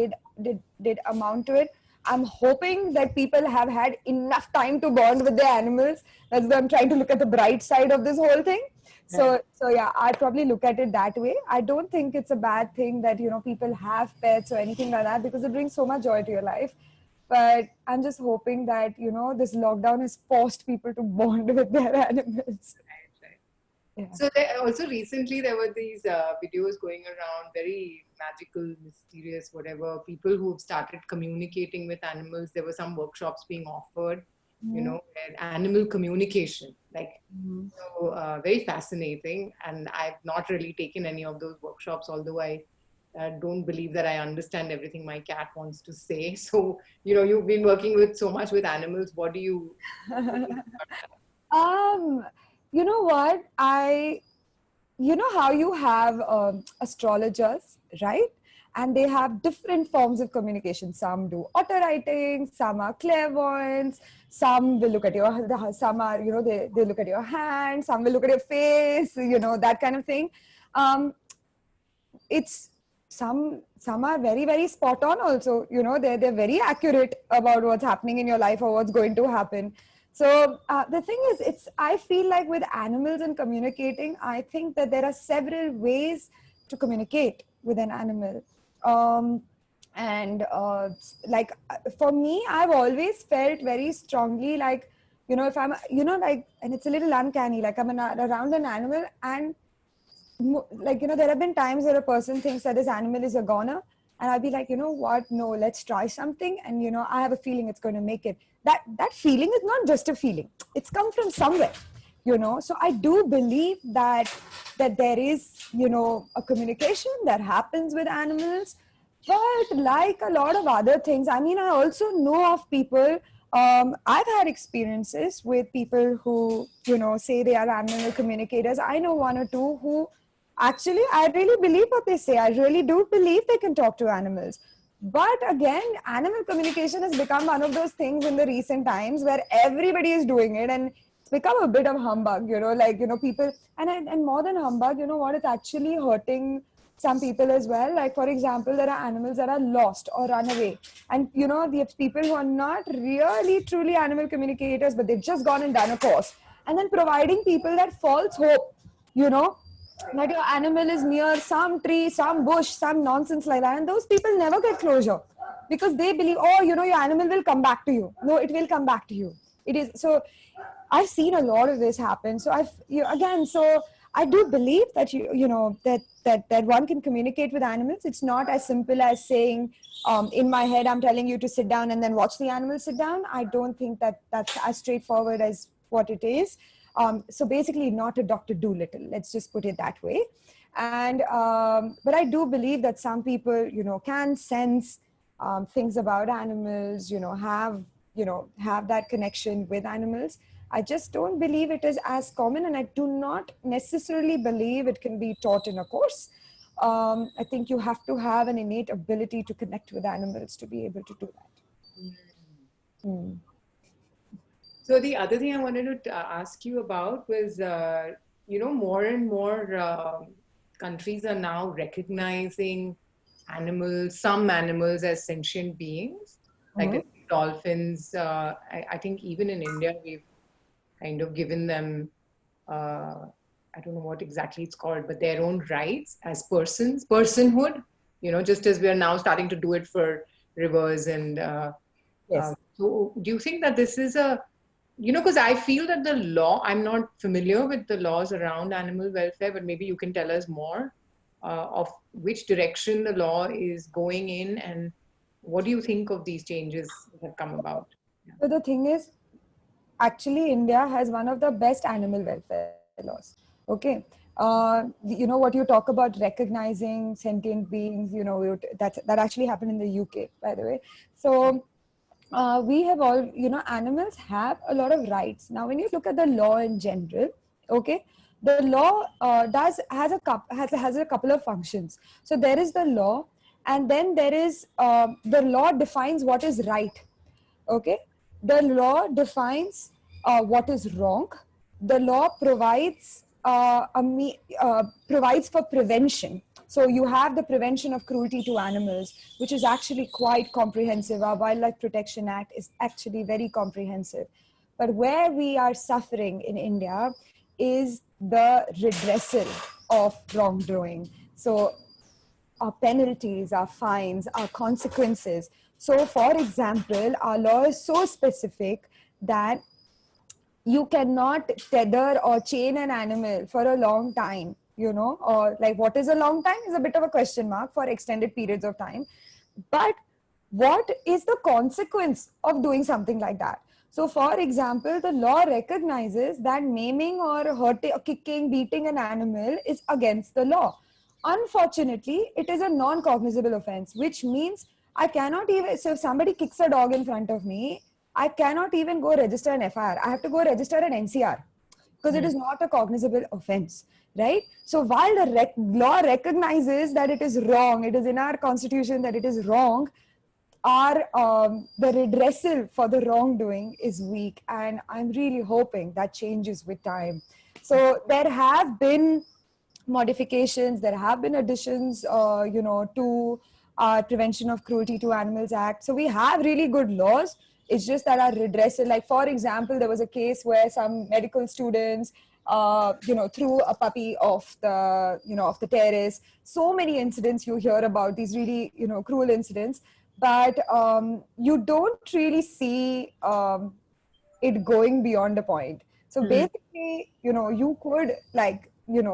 did amount to it. I'm hoping that people have had enough time to bond with their animals. That's why I'm trying to look at the bright side of this whole thing. So yeah, I'd probably look at it that way. I don't think it's a bad thing that people have pets or anything like that, because it brings so much joy to your life. But I'm just hoping that this lockdown has forced people to bond with their animals. Right. Yeah. So also recently there were these videos going around, very magical, mysterious, whatever, people who've started communicating with animals. There were some workshops being offered, where animal communication, like, so very fascinating. And I've not really taken any of those workshops, although I don't believe that I understand everything my cat wants to say. So, you've been working with so much with animals. What do you? You know what? You know how you have astrologers, right? And they have different forms of communication. Some do auto writing, some are clairvoyants, some will look at some are, they look at your hand, some will look at your face, that kind of thing. It's some are very, very spot on also. They're very accurate about what's happening in your life or what's going to happen. So the thing is, I feel like with animals and communicating, I think that there are several ways to communicate with an animal. And for me, I've always felt very strongly like, if I'm, like, and it's a little uncanny, like I'm around an animal, and there have been times where a person thinks that this animal is a goner, and I'll be like, you know what, no, let's try something, and I have a feeling it's going to make it. That feeling is not just a feeling, it's come from somewhere. So I do believe that there is a communication that happens with animals. But like a lot of other things, I mean, I also know of people, I've had experiences with people who say they are animal communicators. I know one or two who actually, I really believe what they say. I really do believe they can talk to animals. But again, animal communication has become one of those things in the recent times where everybody is doing it, and it's become a bit of humbug, people, and more than humbug, what, it's actually hurting some people as well. Like, for example, there are animals that are lost or run away. And, the people who are not really truly animal communicators, but they've just gone and done a course. And then providing people that false hope, that your animal is near some tree, some bush, some nonsense like that. And those people never get closure because they believe, oh, your animal will come back to you. No, it will come back to you. It is so. I've seen a lot of this happen. So so I do believe that that one can communicate with animals. It's not as simple as saying, in my head, I'm telling you to sit down and then watch the animal sit down. I don't think that that's as straightforward as what it is. So basically not a Dr. Dolittle, let's just put it that way. And but I do believe that some people can sense things about animals, have that connection with animals. I just don't believe it is as common, and I do not necessarily believe it can be taught in a course. I think you have to have an innate ability to connect with animals to be able to do that. Mm. So the other thing I wanted to ask you about was, more and more countries are now recognizing some animals as sentient beings, like dolphins. I think even in India, we've kind of given them, I don't know what exactly it's called, but their own rights as personhood, just as we are now starting to do it for rivers. And Yes. so do you think that this is because I feel that the law, I'm not familiar with the laws around animal welfare, but maybe you can tell us more of which direction the law is going in, and what do you think of these changes that have come about? Yeah. So the thing is, actually, India has one of the best animal welfare laws. Okay. What you talk about recognizing sentient beings, that actually happened in the UK, by the way. So we have all, animals have a lot of rights. Now, when you look at the law in general, okay, the law has a couple of functions. So there is the law, and then there is the law defines what is right. Okay, the law defines what is wrong. the law provides for prevention. So you have the Prevention of Cruelty to Animals, which is actually quite comprehensive. Our Wildlife Protection Act is actually very comprehensive. But where we are suffering in India is the redressal of wrongdoing. So our penalties, our fines, our consequences. So for example, our law is so specific that you cannot tether or chain an animal for a long time, or like what is a long time is a bit of a question mark for extended periods of time. But what is the consequence of doing something like that? So for example, the law recognizes that maiming or hurting, or kicking, beating an animal is against the law. Unfortunately, it is a non-cognizable offense, which means I cannot even, so if somebody kicks a dog in front of me, I cannot even go register an FIR. I have to go register an NCR because it is not a cognizable offense, right? So while the law recognizes that it is wrong, it is in our constitution that it is wrong, the redressal for the wrongdoing is weak, and I'm really hoping that changes with time. So there have been modifications, there have been additions, to our Prevention of Cruelty to Animals Act. So we have really good laws. It's just that our redressal, like for example, there was a case where some medical students, threw a puppy off the terrace. So many incidents you hear about, these really, cruel incidents, but you don't really see it going beyond a point. So basically, you could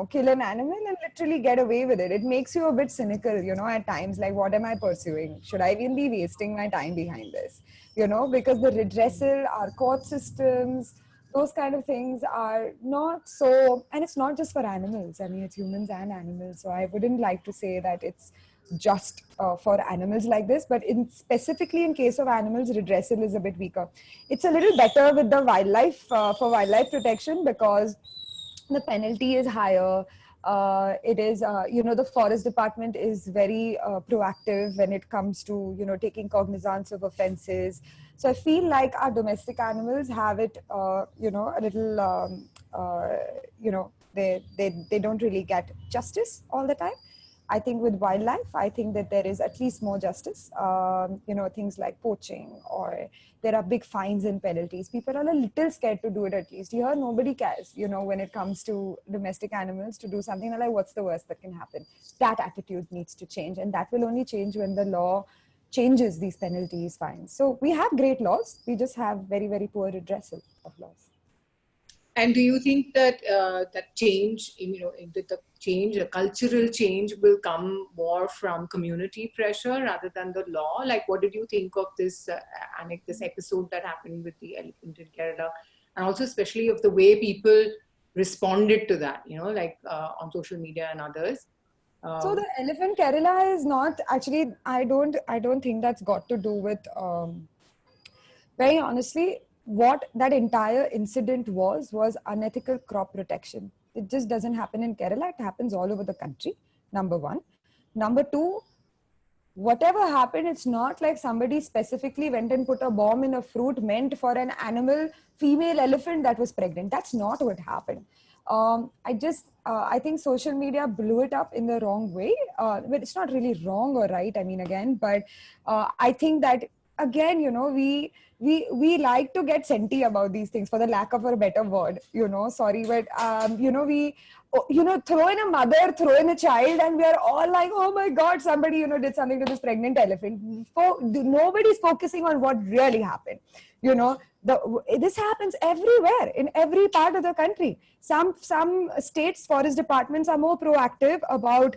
kill an animal and literally get away with it. It makes you a bit cynical, at times, like, what am I pursuing? Should I even be wasting my time behind this? Because the redressal, our court systems, those kind of things are not so, and it's not just for animals. I mean, it's humans and animals. So I wouldn't like to say that it's just for animals like this, but specifically in case of animals, redressal is a bit weaker. It's a little better with the wildlife, for wildlife protection, because the penalty is higher. It is, the forest department is very proactive when it comes to, taking cognizance of offenses. So I feel like our domestic animals have it, a little, they don't really get justice all the time. I think with wildlife, I think that there is at least more justice. Things like poaching, or there are big fines and penalties. People are a little scared to do it at least. Here, nobody cares, when it comes to domestic animals, to do something like, what's the worst that can happen? That attitude needs to change. And that will only change when the law changes these penalties, fines. So we have great laws. We just have very, very poor redressal of laws. And do you think that that change, the cultural change will come more from community pressure rather than the law? Like, what did you think of this this episode that happened with the elephant in Kerala, and also especially of the way people responded to that? On social media and others. So the elephant Kerala is not actually. I don't think that's got to do with. Very honestly, what that entire incident was unethical crop protection. It just doesn't happen in Kerala. It happens all over the country, number one. Number two, whatever happened, it's not like somebody specifically went and put a bomb in a fruit meant for an animal, female elephant that was pregnant. That's not what happened. I think social media blew it up in the wrong way. But it's not really wrong or right, but I think that, again, we like to get senti about these things, for the lack of a better word, sorry, but we throw in a mother, throw in a child, and we are all like, oh my God, somebody did something to this pregnant elephant. Nobody's focusing on what really happened. This happens everywhere, in every part of the country. Some states, forest departments are more proactive about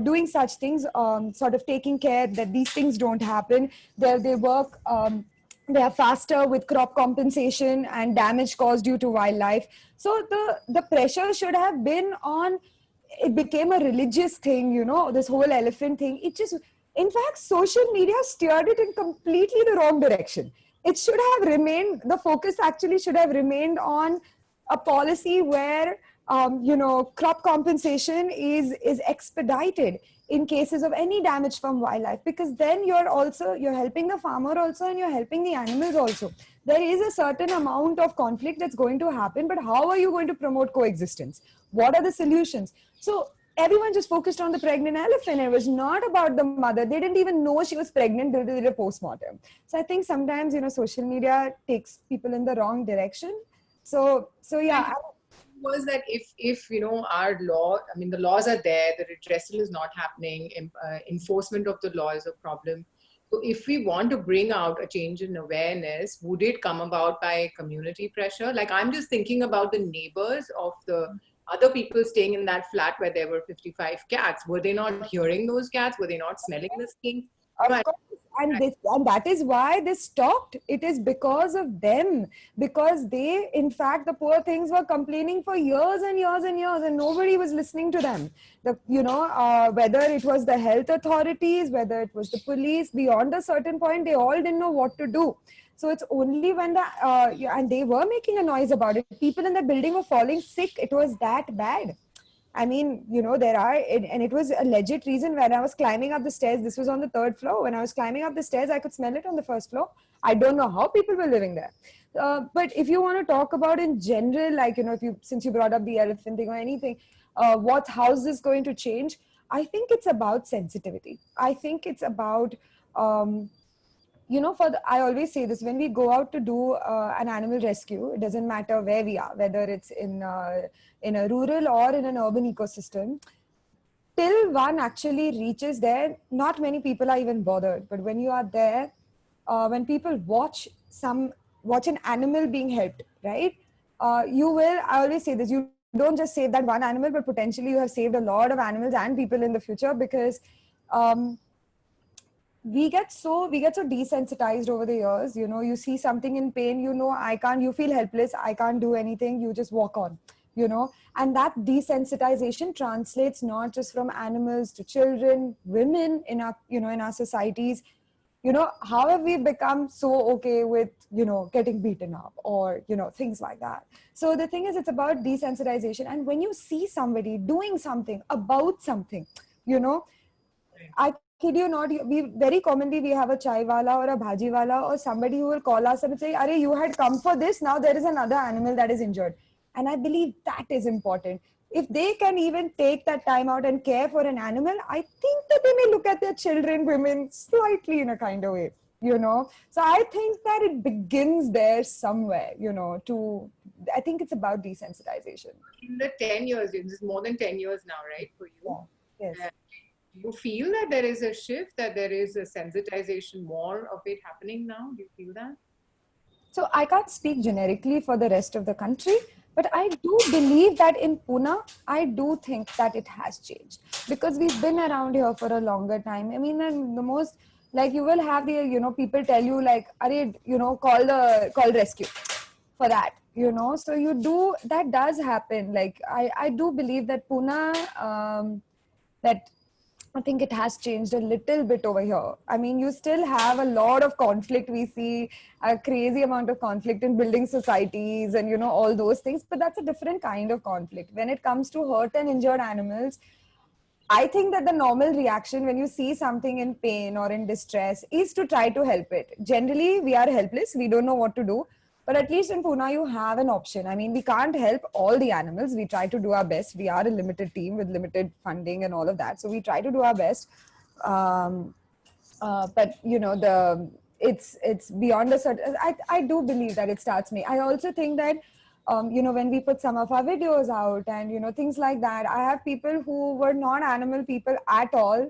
doing such things, sort of taking care that these things don't happen. They work, they are faster with crop compensation and damage caused due to wildlife. So the pressure should have been on. It became a religious thing, this whole elephant thing. In fact, social media steered it in completely the wrong direction. It should have remained, the focus actually should have remained on a policy where crop compensation is expedited in cases of any damage from wildlife, because then you're helping the farmer also, and you're helping the animals also. There is a certain amount of conflict that's going to happen, but how are you going to promote coexistence? What are the solutions? So everyone just focused on the pregnant elephant. It was not about the mother. They didn't even know she was pregnant till they did a postmortem. So I think sometimes, social media takes people in the wrong direction. So yeah. Was that if our law, I mean, the laws are there, the redressal is not happening, enforcement of the law is a problem. So if we want to bring out a change in awareness, would it come about by community pressure? Like, I'm just thinking about the neighbors of the other people staying in that flat where there were 55 cats. Were they not hearing those cats? Were they not smelling the skink? Of course, and that is why this stopped. It is because of them, because they, in fact, the poor things were complaining for years and years and years, and nobody was listening to them. Whether it was the health authorities, whether it was the police, beyond a certain point, they all didn't know what to do. So it's only when and they were making a noise about it. People in the building were falling sick. It was that bad. I mean, and it was a legit reason. When I was climbing up the stairs, this was on the third floor. When I was climbing up the stairs, I could smell it on the first floor. I don't know how people were living there. But if you want to talk about in general, like, since you brought up the elephant thing or anything, how's this going to change? I think it's about sensitivity. I think it's about, I always say this, when we go out to do an animal rescue, it doesn't matter where we are, whether it's in a rural or in an urban ecosystem, till one actually reaches there, not many people are even bothered. But when you are there, when people watch an animal being helped, right? I always say this, you don't just save that one animal, but potentially you have saved a lot of animals and people in the future, because we get so desensitized over the years. You see something in pain, you feel helpless, I can't do anything, you just walk on, and that desensitization translates not just from animals to children, women in our societies. How have we become so okay with getting beaten up, or things like that? So the thing is, it's about desensitization. And when you see somebody doing something about something, I kid you not, we very commonly we have a chai wala or a bhaji wala or somebody who will call us and say, "Are you had come for this? Now there is another animal that is injured." And I believe that is important. If they can even take that time out and care for an animal, I think that they may look at their children, women, slightly in a kind of way. So I think that it begins there somewhere. I think it's about desensitization. In the 10 years, it's more than 10 years now, right, for you? Yeah. Yes. Do you feel that there is a shift, that there is a sensitization more of it happening now? Do you feel that? So I can't speak generically for the rest of the country, but I do believe that in Pune, I do think that it has changed, because we've been around here for a longer time. I mean, and the most, like, you will have the, people tell you like, call rescue for that, so that does happen. Like, I do believe that Pune, that I think it has changed a little bit over here. I mean, you still have a lot of conflict. We see a crazy amount of conflict in building societies and, all those things, but that's a different kind of conflict. When it comes to hurt and injured animals, I think that the normal reaction when you see something in pain or in distress is to try to help it. Generally, we are helpless. We don't know what to do. But at least in Pune, you have an option. I mean, we can't help all the animals. We try to do our best. We are a limited team with limited funding and all of that. So we try to do our best. But it's beyond a certain. I do believe that it starts me. I also think that when we put some of our videos out and things like that, I have people who were not animal people at all,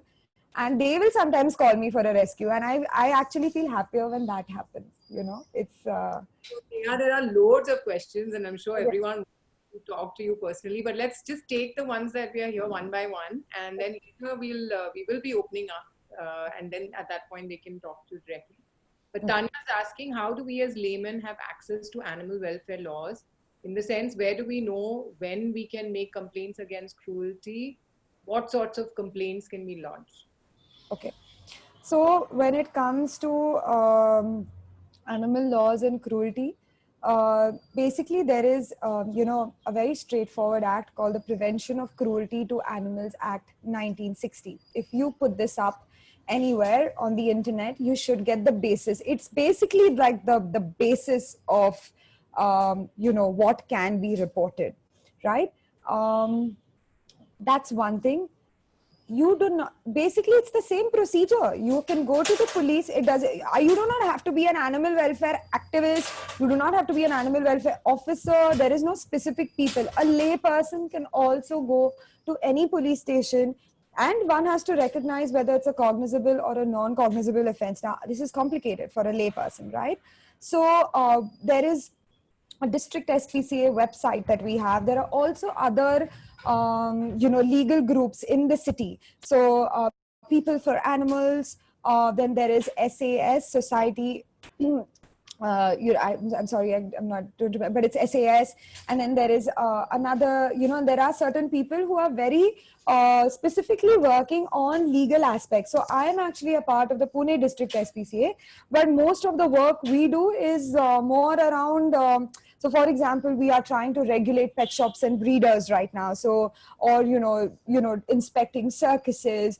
and they will sometimes call me for a rescue, and I actually feel happier when that happens. It's Yeah, there are loads of questions, and I'm sure everyone wants to talk to you personally. But let's just take the ones that we are here one by one, and then later we will be opening up, and then at that point they can talk to you directly. But Tanya is asking, how do we as laymen have access to animal welfare laws? In the sense, where do we know when we can make complaints against cruelty? What sorts of complaints can we lodge? okay. So when it comes to animal laws and cruelty, basically there is, a very straightforward act called the Prevention of Cruelty to Animals Act 1960. If you put this up anywhere on the internet, you should get the basis. It's basically like the basis of, what can be reported, right? That's one thing. You do not, basically it's the same procedure. You can go to the police. It does, you do not have to be an animal welfare activist. You do not have to be an animal welfare officer. There is no specific people. A lay person can also go to any police station, and one has to recognize whether it's a cognizable or a non-cognizable offense. Now this is complicated for a lay person, right? So there is a district SPCA website that we have. There are also other, legal groups in the city. So People for Animals, then there is SAS, Society, I'm sorry, I'm not doing it, but it's SAS. And then there is another, there are certain people who are very specifically working on legal aspects. So I am actually a part of the Pune district SPCA, but most of the work we do is more around, so for example, we are trying to regulate pet shops and breeders right now. So, or, inspecting circuses,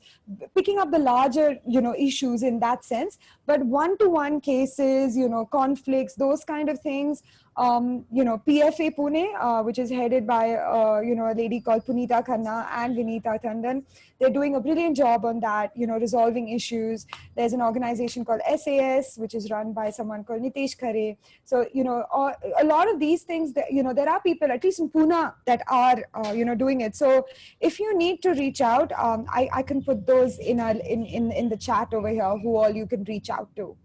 picking up the larger, issues in that sense. But one-to-one cases, conflicts, those kind of things, PFA Pune, which is headed by, a lady called Punita Khanna and Vinita Tandon. They're doing a brilliant job on that, resolving issues. There's an organization called SAS, which is run by someone called Nitesh Khare. So, a lot of these things that, there are people, at least in Pune, that are, doing it. So if you need to reach out, I can put those in the chat over here, who all you can reach out to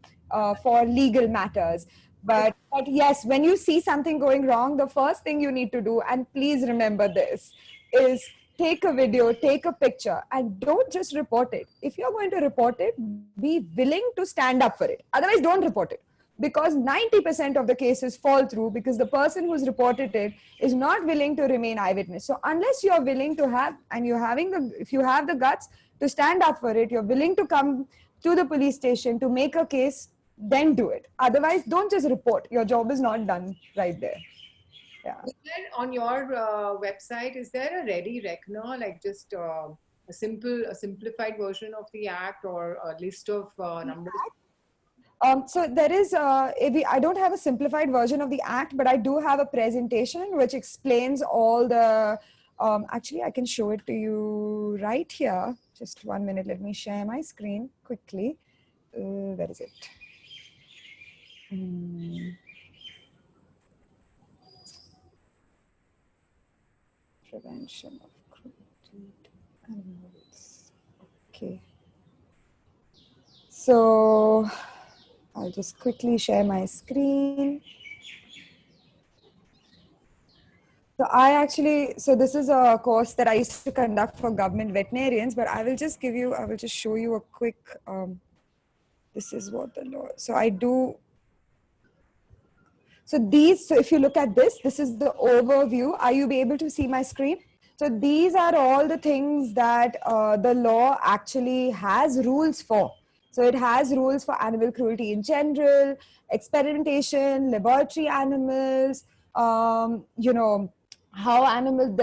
for legal matters. But yes, when you see something going wrong, the first thing you need to do, and please remember this, is take a video, take a picture, and don't just report it. If you're going to report it, be willing to stand up for it. Otherwise, don't report it. Because 90% of the cases fall through because the person who's reported it is not willing to remain eyewitness. So unless you're willing to have, and if you have the guts to stand up for it, you're willing to come to the police station to make a case, then do it. Otherwise, don't just report. Your job is not done right there. Yeah. On your website, is there a ready reckoner, like just a simplified version of the act, or a list of numbers? So there is, I don't have a simplified version of the act, but I do have a presentation which explains all the, actually I can show it to you right here. Just 1 minute, let me share my screen quickly. Where is it? Prevention of cruelty to animals. Okay. So I'll just quickly share my screen. So this is a course that I used to conduct for government veterinarians, but I will just show you a quick, this is what the law, so if you look at this is the overview. Are you able to see my screen? So these are all the things that the law actually has rules for. So it has rules for animal cruelty in general, experimentation, laboratory animals, the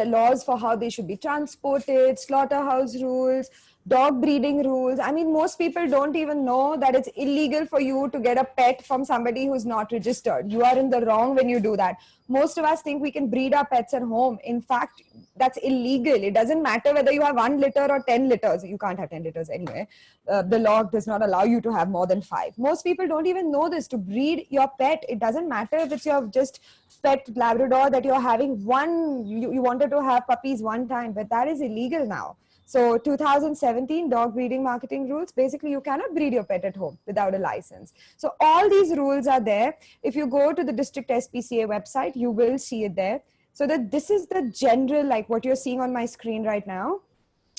laws for how they should be transported, slaughterhouse rules, dog breeding rules. I mean, most people don't even know that it's illegal for you to get a pet from somebody who's not registered. You are in the wrong when you do that. Most of us think we can breed our pets at home. In fact, that's illegal. It doesn't matter whether you have 1 litter or 10 litters. You can't have 10 litters anyway. The law does not allow you to have more than 5. Most people don't even know this. To breed your pet, it doesn't matter if it's your just pet Labrador that you're having you wanted to have puppies one time, but that is illegal now. So 2017 dog breeding marketing rules, basically you cannot breed your pet at home without a license. So all these rules are there. If you go to the district SPCA website, you will see it there. So that this is the general, like what you're seeing on my screen right now.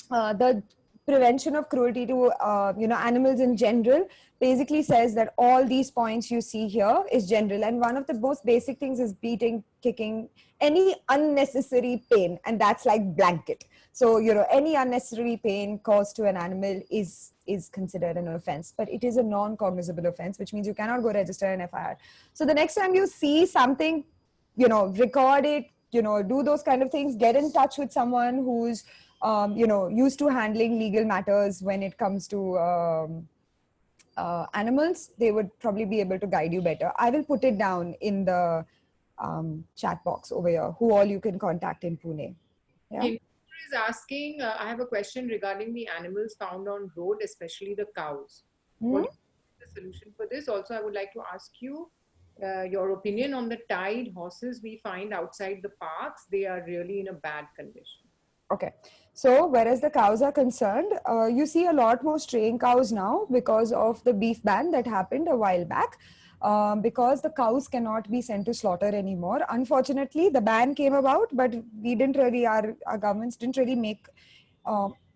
The prevention of cruelty to animals in general basically says that all these points you see here is general, and one of the most basic things is beating, kicking, any unnecessary pain, and that's like blanket. So any unnecessary pain caused to an animal is considered an offense, but it is a non-cognizable offense, which means you cannot go register an FIR. So the next time you see something, record it, do those kind of things, get in touch with someone who's used to handling legal matters when it comes to animals. They would probably be able to guide you better. I will put it down in the chat box over here, who all you can contact in Pune. Yeah. Is asking, I have a question regarding the animals found on road, especially the cows. What is the solution for this? Also, I would like to ask you your opinion on the tied horses we find outside the parks. They are really in a bad condition. Okay. So whereas the cows are concerned, you see a lot more straying cows now because of the beef ban that happened a while back. Because the cows cannot be sent to slaughter anymore. Unfortunately, the ban came about, but we didn't really, our governments didn't really make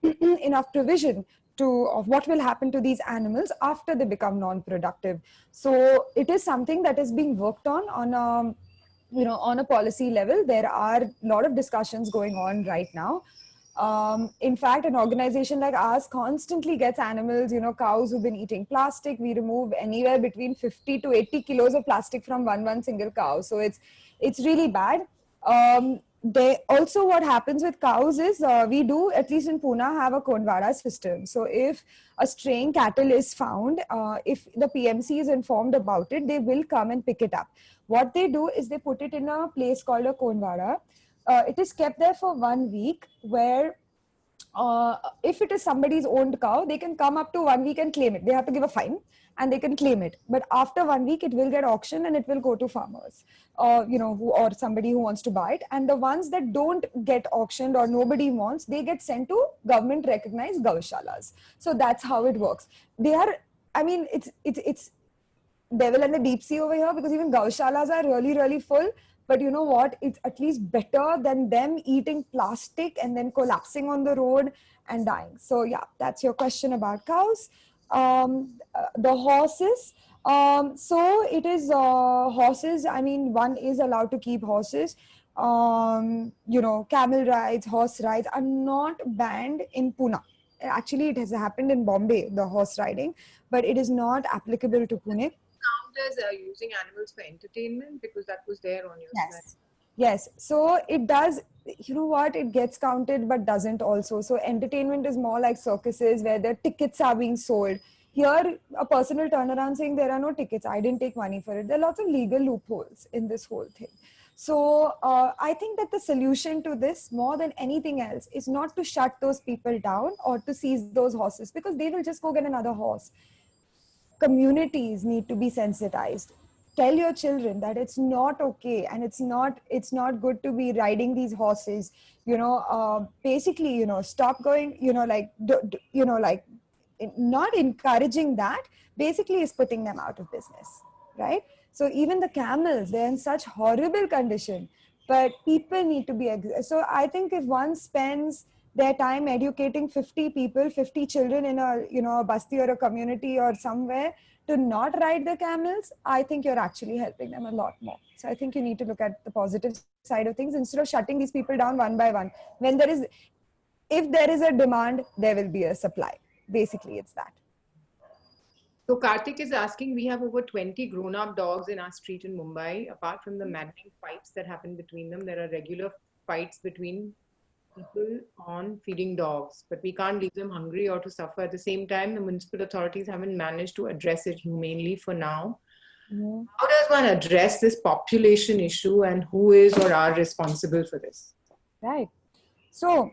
enough provision of what will happen to these animals after they become non-productive. So it is something that is being worked on a policy level. There are a lot of discussions going on right now. In fact, an organization like ours constantly gets animals, cows who've been eating plastic. We remove anywhere between 50 to 80 kilos of plastic from one single cow. So it's really bad. Also, what happens with cows is we do, at least in Pune, have a Kondwada system. So if a straying cattle is found, if the PMC is informed about it, they will come and pick it up. What they do is they put it in a place called a Kondwada. It is kept there for 1 week, where if it is somebody's owned cow, they can come up to 1 week and claim it. They have to give a fine and they can claim it. But after 1 week, it will get auctioned and it will go to farmers, or somebody who wants to buy it. And the ones that don't get auctioned or nobody wants, they get sent to government recognized gaushalas. So that's how it works. It's devil and the deep sea over here, because even gaushalas are really, really full. But you know what? It's at least better than them eating plastic and then collapsing on the road and dying. So yeah, that's your question about cows. The horses. So it is horses. I mean, one is allowed to keep horses. Camel rides, horse rides are not banned in Pune. Actually, it has happened in Bombay, the horse riding, but it is not applicable to Pune. As using animals for entertainment, because that was there on your slide. Yes. So it does, it gets counted but doesn't also. So entertainment is more like circuses where the tickets are being sold. Here, a person will turn around saying there are no tickets, I didn't take money for it. There are lots of legal loopholes in this whole thing. So I think that the solution to this, more than anything else, is not to shut those people down or to seize those horses, because they will just go get another horse. Communities need to be sensitized. Tell your children that it's not okay, and it's not good to be riding these horses. Basically, stop going. Not encouraging that basically is putting them out of business, right? So even the camels, they're in such horrible condition, but people need to be. So I think if one spends their time educating 50 people, 50 children in a basti or a community or somewhere to not ride the camels, I think you're actually helping them a lot more. So I think you need to look at the positive side of things instead of shutting these people down one by one. If there is a demand, there will be a supply. Basically, it's that. So Karthik is asking, we have over 20 grown-up dogs in our street in Mumbai. Apart from the maddening fights that happen between them, there are regular fights between people on feeding dogs, but we can't leave them hungry or to suffer. At the same time, the municipal authorities haven't managed to address it humanely for now. Mm-hmm. How does one address this population issue, and who is or are responsible for this? Right. So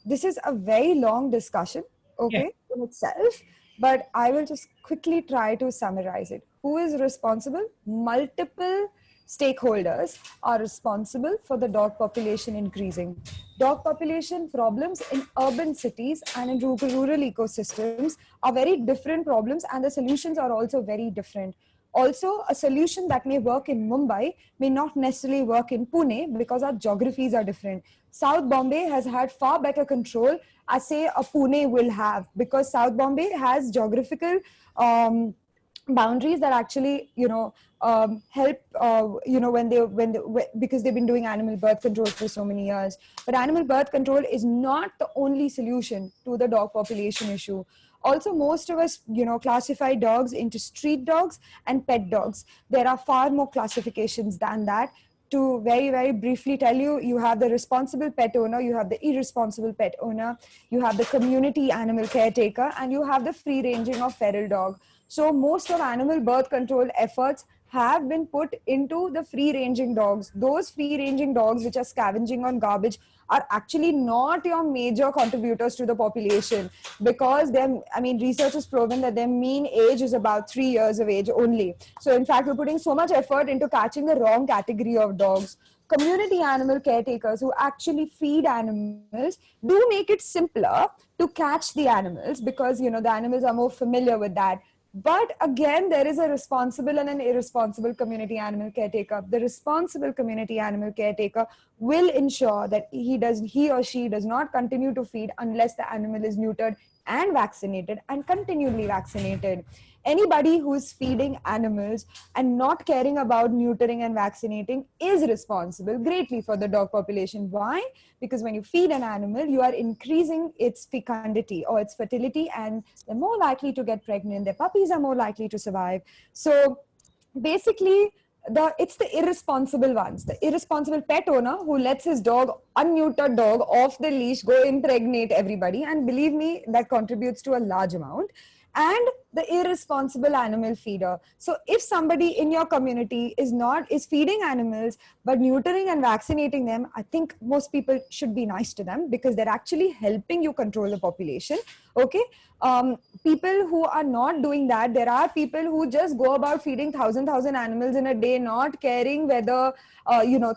this is a very long discussion, in itself, but I will just quickly try to summarize it. Who is responsible? Multiple stakeholders are responsible for the dog population increasing. Dog population problems in urban cities and in rural ecosystems are very different problems, and the solutions are also very different. Also, a solution that may work in Mumbai may not necessarily work in Pune because our geographies are different. South Bombay has had far better control as say a Pune will have, because South Bombay has geographical boundaries that actually help because they've been doing animal birth control for so many years. But animal birth control is not the only solution to the dog population issue. Also, most of us classify dogs into street dogs and pet dogs. There are far more classifications than that. To very, very briefly tell you, you have the responsible pet owner, you have the irresponsible pet owner, you have the community animal caretaker, and you have the free ranging or feral dog. So most of animal birth control efforts have been put into the free ranging dogs. Those free ranging dogs which are scavenging on garbage are actually not your major contributors to the population, because research has proven that their mean age is about 3 years of age only. So in fact, we're putting so much effort into catching the wrong category of dogs. Community animal caretakers who actually feed animals do make it simpler to catch the animals, because the animals are more familiar with that. But again, there is a responsible and an irresponsible community animal caretaker. The responsible community animal caretaker will ensure that he or she does not continue to feed unless the animal is neutered and vaccinated and continually vaccinated. Anybody who is feeding animals and not caring about neutering and vaccinating is responsible greatly for the dog population. Why? Because when you feed an animal, you are increasing its fecundity or its fertility, and they're more likely to get pregnant. Their puppies are more likely to survive. So basically, it's the irresponsible ones, the irresponsible pet owner who lets his dog, unneutered dog, off the leash, go impregnate everybody. And believe me, that contributes to a large amount. And the irresponsible animal feeder. So if somebody in your community is feeding animals but neutering and vaccinating them, I think most people should be nice to them, because they're actually helping you control the population. Okay. People who are not doing that, there are people who just go about feeding thousand animals in a day, not caring whether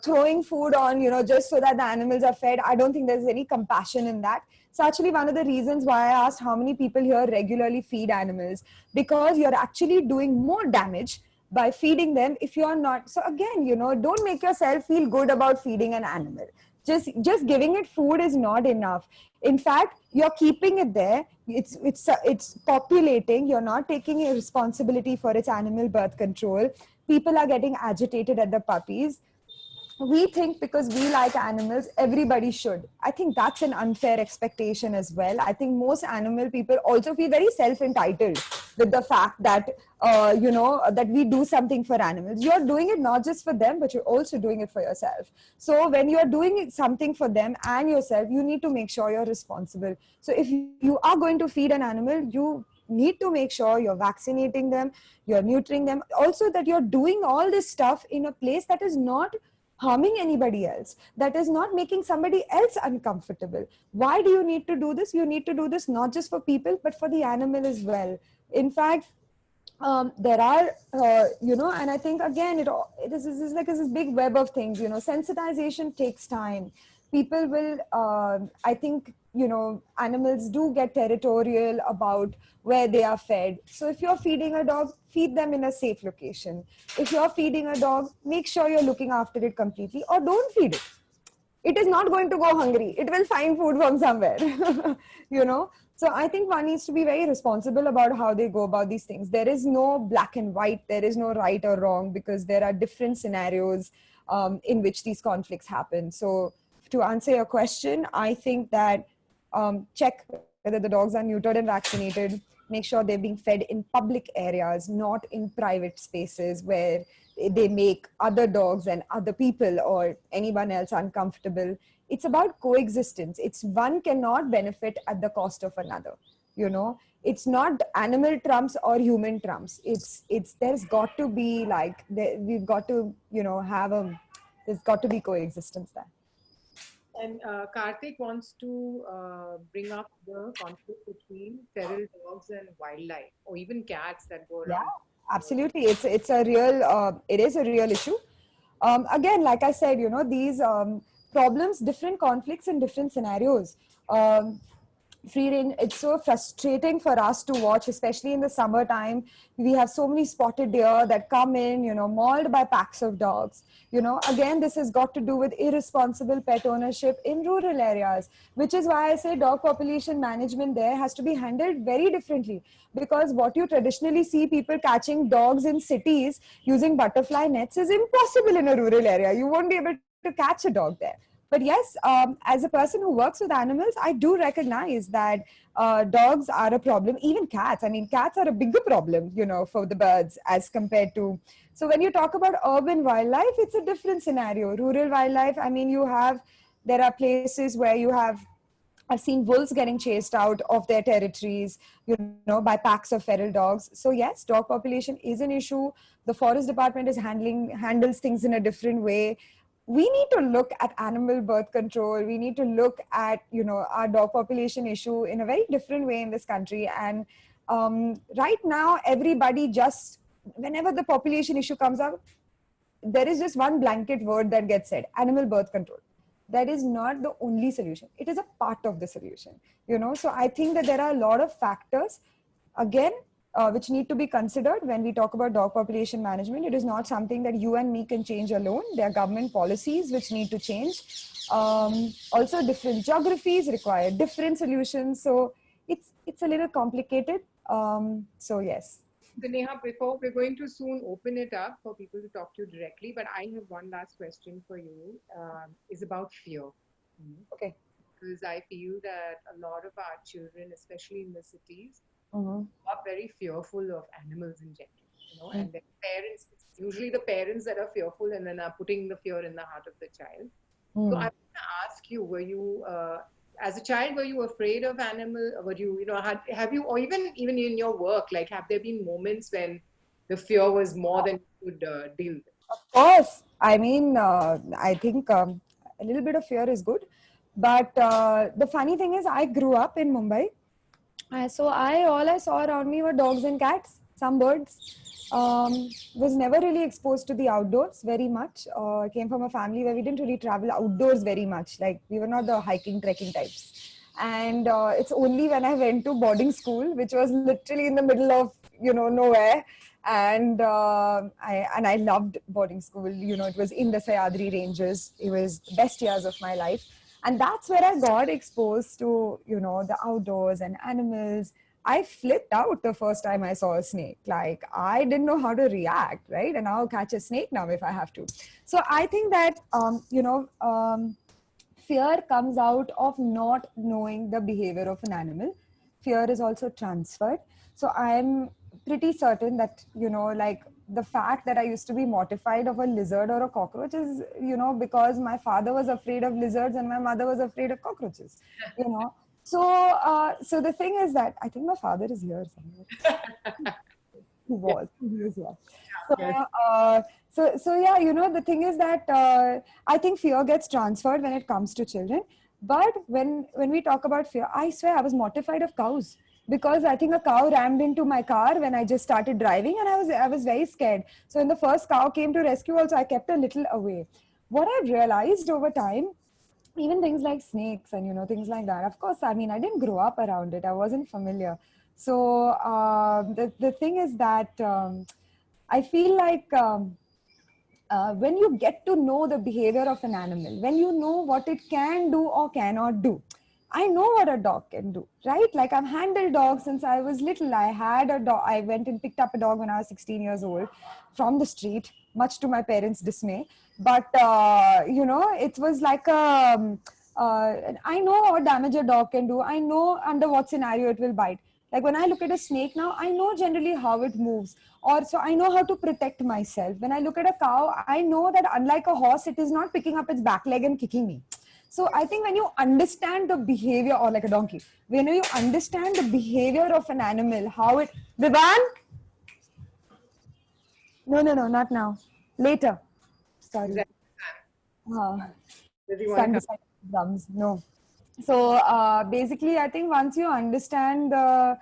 throwing food on just so that the animals are fed. I don't think there's any compassion in that. So actually, one of the reasons why I asked how many people here regularly feed animals, because you're actually doing more damage by feeding them if you're not. So again, don't make yourself feel good about feeding an animal. Just giving it food is not enough. In fact, you're keeping it there. It's populating. You're not taking a responsibility for its animal birth control. People are getting agitated at the puppies. We think because we like animals, everybody should. I think that's an unfair expectation as well. I think most animal people also feel very self-entitled with the fact that, that we do something for animals. You're doing it not just for them, but you're also doing it for yourself. So when you're doing something for them and yourself, you need to make sure you're responsible. So if you are going to feed an animal, you need to make sure you're vaccinating them, you're neutering them. Also that you're doing all this stuff in a place that is not harming anybody else, that is not making somebody else uncomfortable. Why do you need to do this? You need to do this not just for people, but for the animal as well. In fact, there are, and I think again, this is like this big web of things. Sensitization takes time. People will, I think, animals do get territorial about where they are fed. So if you're feeding a dog, feed them in a safe location. If you're feeding a dog, make sure you're looking after it completely, or don't feed it. It is not going to go hungry. It will find food from somewhere, So I think one needs to be very responsible about how they go about these things. There is no black and white. There is no right or wrong, because there are different scenarios in which these conflicts happen. So to answer your question, I think that check whether the dogs are neutered and vaccinated. Make sure they're being fed in public areas, not in private spaces where they make other dogs and other people or anyone else uncomfortable. It's about coexistence. It's one cannot benefit at the cost of another. It's not animal trumps or human trumps. There's got to be we've got to, there's got to be coexistence there. And Karthik wants to bring up the conflict between feral dogs and wildlife, or even cats that go around. Yeah, absolutely. It is a real issue. Again, like I said, these problems, different conflicts in different scenarios. free range, it's so frustrating for us to watch, especially in the summertime. We have so many spotted deer that come in, mauled by packs of dogs. Again, this has got to do with irresponsible pet ownership in rural areas, which is why I say dog population management there has to be handled very differently. Because what you traditionally see people catching dogs in cities using butterfly nets is impossible in a rural area. You won't be able to catch a dog there. But yes, as a person who works with animals, I do recognize that dogs are a problem. Even cats. I mean, cats are a bigger problem, for the birds as compared to. So when you talk about urban wildlife, it's a different scenario. Rural wildlife, I mean, there are places where I've seen wolves getting chased out of their territories, by packs of feral dogs. So yes, dog population is an issue. The forest department handles things in a different way. We need to look at animal birth control. We need to look at, our dog population issue in a very different way in this country. And right now, everybody just, whenever the population issue comes up, there is just one blanket word that gets said: animal birth control. That is not the only solution. It is a part of the solution. So I think that there are a lot of factors, again, which need to be considered when we talk about dog population management. It is not something that you and me can change alone. There are government policies which need to change. Also, different geographies require different solutions. So it's a little complicated. So yes. So Neha, before we're going to soon open it up for people to talk to you directly, but I have one last question for you, is about fear. Okay. Because I feel that a lot of our children, especially in the cities, Mm-hmm. are very fearful of animals in general, and their parents, it's usually the parents that are fearful and then are putting the fear in the heart of the child. So I want to ask you, were you, as a child, were you afraid of animal? Were you, have you, or even in your work, like, have there been moments when the fear was more than you could deal with? Of course. I mean, I think a little bit of fear is good. But the funny thing is, I grew up in Mumbai. So all I saw around me were dogs and cats, some birds. Was never really exposed to the outdoors very much. I came from a family where we didn't really travel outdoors very much. Like, we were not the hiking, trekking types. And it's only when I went to boarding school, which was literally in the middle of, nowhere. And I loved boarding school. It was in the Sayadri Ranges. It was the best years of my life. And that's where I got exposed to, the outdoors and animals. I flipped out the first time I saw a snake. Like, I didn't know how to react, right? And I'll catch a snake now if I have to. So I think that, fear comes out of not knowing the behavior of an animal. Fear is also transferred. So I'm pretty certain that, like, the fact that I used to be mortified of a lizard or a cockroach is, because my father was afraid of lizards and my mother was afraid of cockroaches, So the thing is that I think my father is here somewhere. He is here. So yeah, the thing is that I think fear gets transferred when it comes to children. But when we talk about fear, I swear I was mortified of cows, because I think a cow rammed into my car when I just started driving, and I was very scared. So when the first cow came to rescue, also I kept a little away. What I've realized over time, even things like snakes and things like that. Of course, I mean, I didn't grow up around it. I wasn't familiar. So the thing is that I feel like when you get to know the behavior of an animal, when you know what it can do or cannot do. I know what a dog can do, right? Like, I've handled dogs since I was little. I had a dog. I went and picked up a dog when I was 16 years old from the street, much to my parents' dismay. But, it was like I know what damage a dog can do. I know under what scenario it will bite. Like, when I look at a snake now, I know generally how it moves. Or so I know how to protect myself. When I look at a cow, I know that unlike a horse, it is not picking up its back leg and kicking me. So I think when you understand the behavior, or like a donkey, when you understand the behavior of an animal, how it... Vivan? No, not now. Later. Sorry. Son decided to drums. No. So basically, I think once you understand the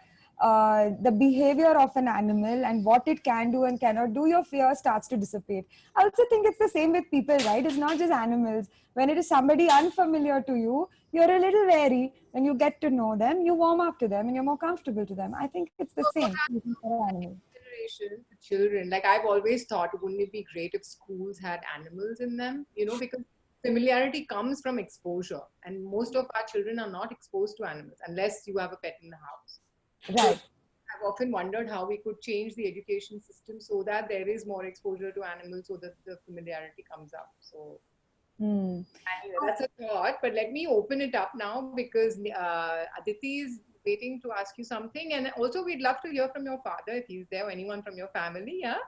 behavior of an animal and what it can do and cannot do, your fear starts to dissipate. I also think it's the same with people, right? It's not just animals. When it is somebody unfamiliar to you, you're a little wary. When you get to know them, you warm up to them and you're more comfortable to them. I think it's the same for animals. Generation, the children, like I've always thought, wouldn't it be great if schools had animals in them? You know, because familiarity comes from exposure, and most of our children are not exposed to animals unless you have a pet in the house. Right. I've often wondered how we could change the education system so that there is more exposure to animals, so that the familiarity comes up. So Hmm. anyway, that's a thought, but let me open it up now because Aditi is waiting to ask you something. And also, we'd love to hear from your father if he's there, or anyone from your family, yeah?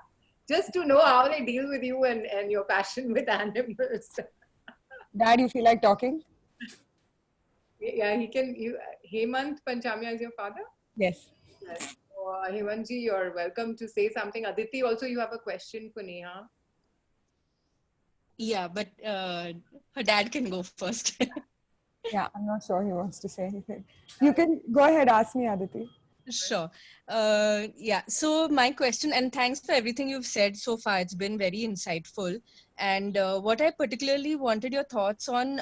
Just to know how they deal with you and your passion with animals. Dad, you feel like talking? Yeah, he can. Hemant Panchamia is your father? Yes. Yes. So, Hemantji, you're welcome to say something. Aditi, also, you have a question for Neha. Yeah, but her dad can go first. Yeah, I'm not sure he wants to say anything. You can go ahead, ask me, Aditi. Sure. Yeah. So my question, and thanks for everything you've said so far. It's been very insightful. And what I particularly wanted your thoughts on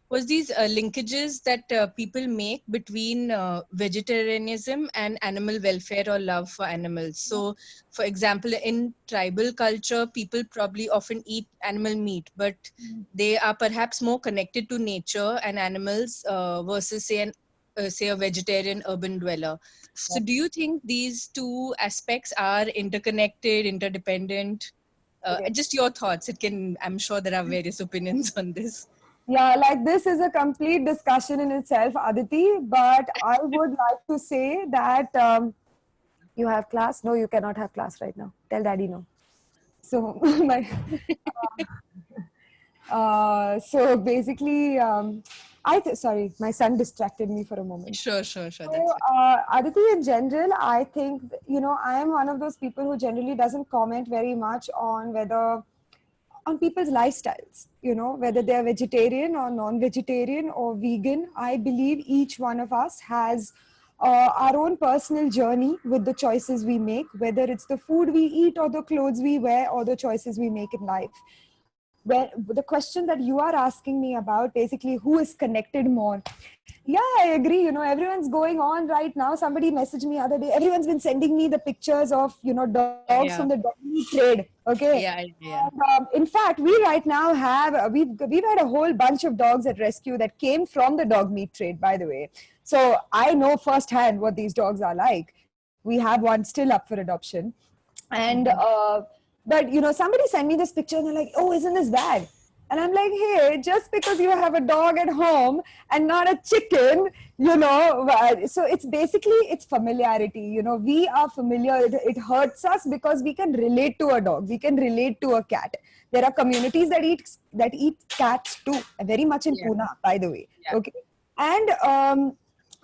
was these linkages that people make between vegetarianism and animal welfare or love for animals. So, for example, in tribal culture, people probably often eat animal meat, but they are perhaps more connected to nature and animals versus, say a vegetarian urban dweller. So do you think these two aspects are interconnected, interdependent? Just your thoughts. I'm sure there are various opinions on this. Yeah, like this is a complete discussion in itself, Aditi. But I would like to say that you have class. No, you cannot have class right now. Tell daddy no. So, my, so basically, sorry, my son distracted me for a moment. Sure, that's So, fine. Aditi, in general, I think, I am one of those people who generally doesn't comment very much on people's lifestyles, whether they're vegetarian or non-vegetarian or vegan. I believe each one of us has our own personal journey with the choices we make, whether it's the food we eat or the clothes we wear or the choices we make in life. When the question that you are asking me about, basically who is connected more, yeah, I agree. Everyone's going on right now. Somebody messaged me other day, everyone's been sending me the pictures of dogs Yeah. from the dog meat trade. Okay. Yeah. And, in fact, we right now have we've had a whole bunch of dogs at rescue that came from the dog meat trade, by the way. So I know firsthand what these dogs are like. We have one still up for adoption. And but somebody sent me this picture and they're like, oh, isn't this bad? And I'm like, hey, just because you have a dog at home and not a chicken, so it's basically, it's familiarity. We are familiar. It hurts us because we can relate to a dog, we can relate to a cat. There are communities that eat cats too, very much in Pune, by the way. Yeah. Okay. And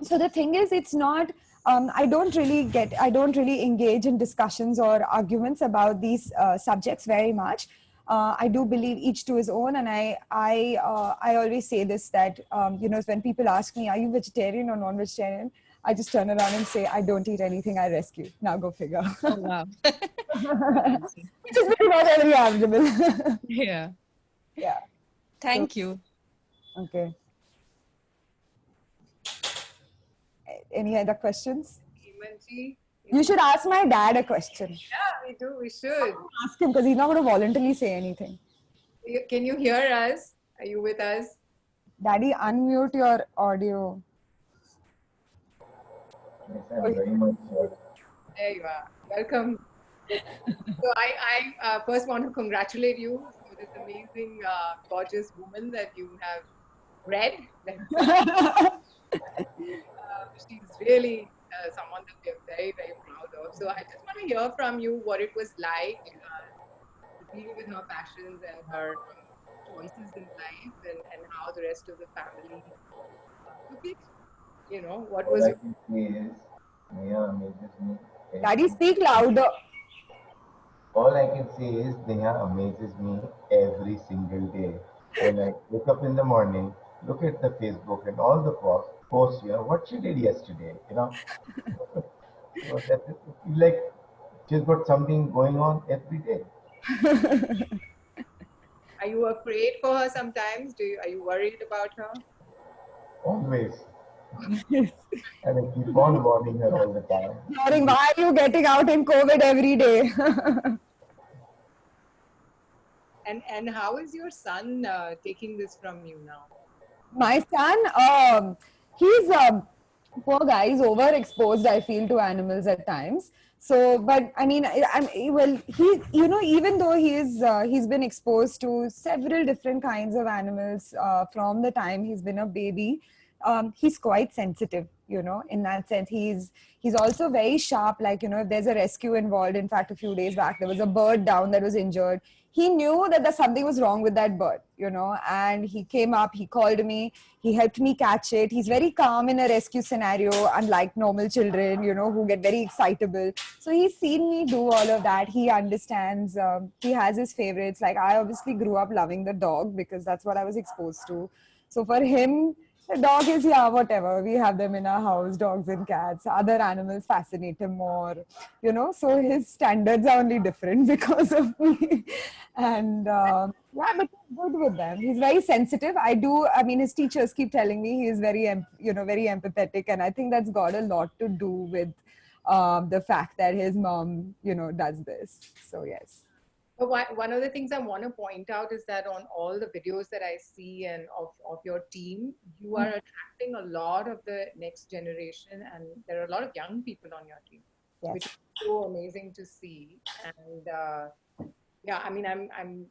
so the thing is, it's not, I don't really engage in discussions or arguments about these subjects very much. I do believe each to his own, and I always say this, that when people ask me, are you vegetarian or non-vegetarian, I just turn around and say, I don't eat anything I rescue. Now go figure. Oh, wow. Which is pretty much very arguable. Yeah. Yeah. Thank you. Okay. Any other questions? Hemantji, You should ask my dad a question. yeah, we should. Ask him because he's not going to voluntarily say anything. Can you hear us? Are you with us? Daddy, unmute your audio. Yes, I'm very much sure. There you are. Welcome. So I first want to congratulate you for this amazing, gorgeous woman that you have read. She's really someone that we're very, very proud of. So I just want to hear from you what it was like to deal with her passions and her choices in life, and how the rest of the family took it. What All was I can say is, Neha amazes me. Daddy, speak louder. All I can say is, Neha amazes me every single day. When I wake up in the morning, look at the Facebook and all the posts, what she did yesterday, So that like she's got something going on every day. Are you afraid for her sometimes? Are you worried about her? always. And I keep on warning her all the time. Lauren, why are you getting out in COVID every day? And how is your son taking this from you now? My son, he's poor guy. He's overexposed, I feel, to animals at times. So, but I mean, well, he, you know, even though he's been exposed to several different kinds of animals from the time he's been a baby, he's quite sensitive. You know, in that sense, he's also very sharp. Like, you know, if there's a rescue involved. In fact, a few days back, there was a bird down that was injured. He knew that something was wrong with that bird, you know, and he came up, he called me, he helped me catch it. He's very calm in a rescue scenario, unlike normal children, you know, who get very excitable. So he's seen me do all of that. He understands. He has his favorites. Like, I obviously grew up loving the dog because that's what I was exposed to. So for him, the dog is, yeah, whatever. We have them in our house, dogs and cats. Other animals fascinate him more, you know. So his standards are only different because of me. And yeah, but he's good with them. He's very sensitive. I mean, his teachers keep telling me he is very, you know, very empathetic. And I think that's got a lot to do with the fact that his mom, you know, does this. So, yes. But one of the things I want to point out is that on all the videos that I see and of your team, you are attracting a lot of the next generation, and there are a lot of young people on your team, Yes. which is so amazing to see. And yeah, I mean, I'm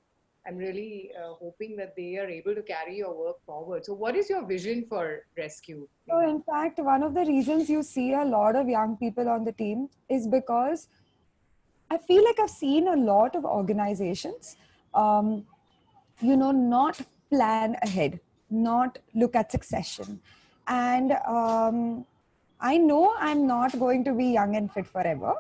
really hoping that they are able to carry your work forward. So, what is your vision for Rescue? So, in fact, one of the reasons you see a lot of young people on the team is because I feel like I've seen a lot of organizations, you know, not plan ahead, not look at succession. And I know I'm not going to be young and fit forever,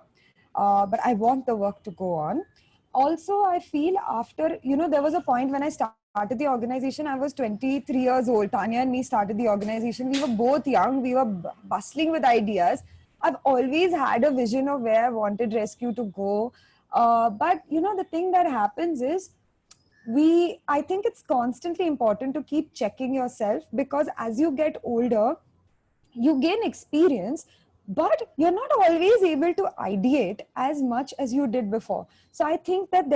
but I want the work to go on. Also, I feel after, you know, there was a point when I started the organization, I was 23 years old. Tanya and me started the organization. We were both young, we were bustling with ideas. I've always had a vision of where I wanted Rescue to go. But, you know, the thing that happens is, I think it's constantly important to keep checking yourself, because as you get older, you gain experience, but you're not always able to ideate as much as you did before. So I think that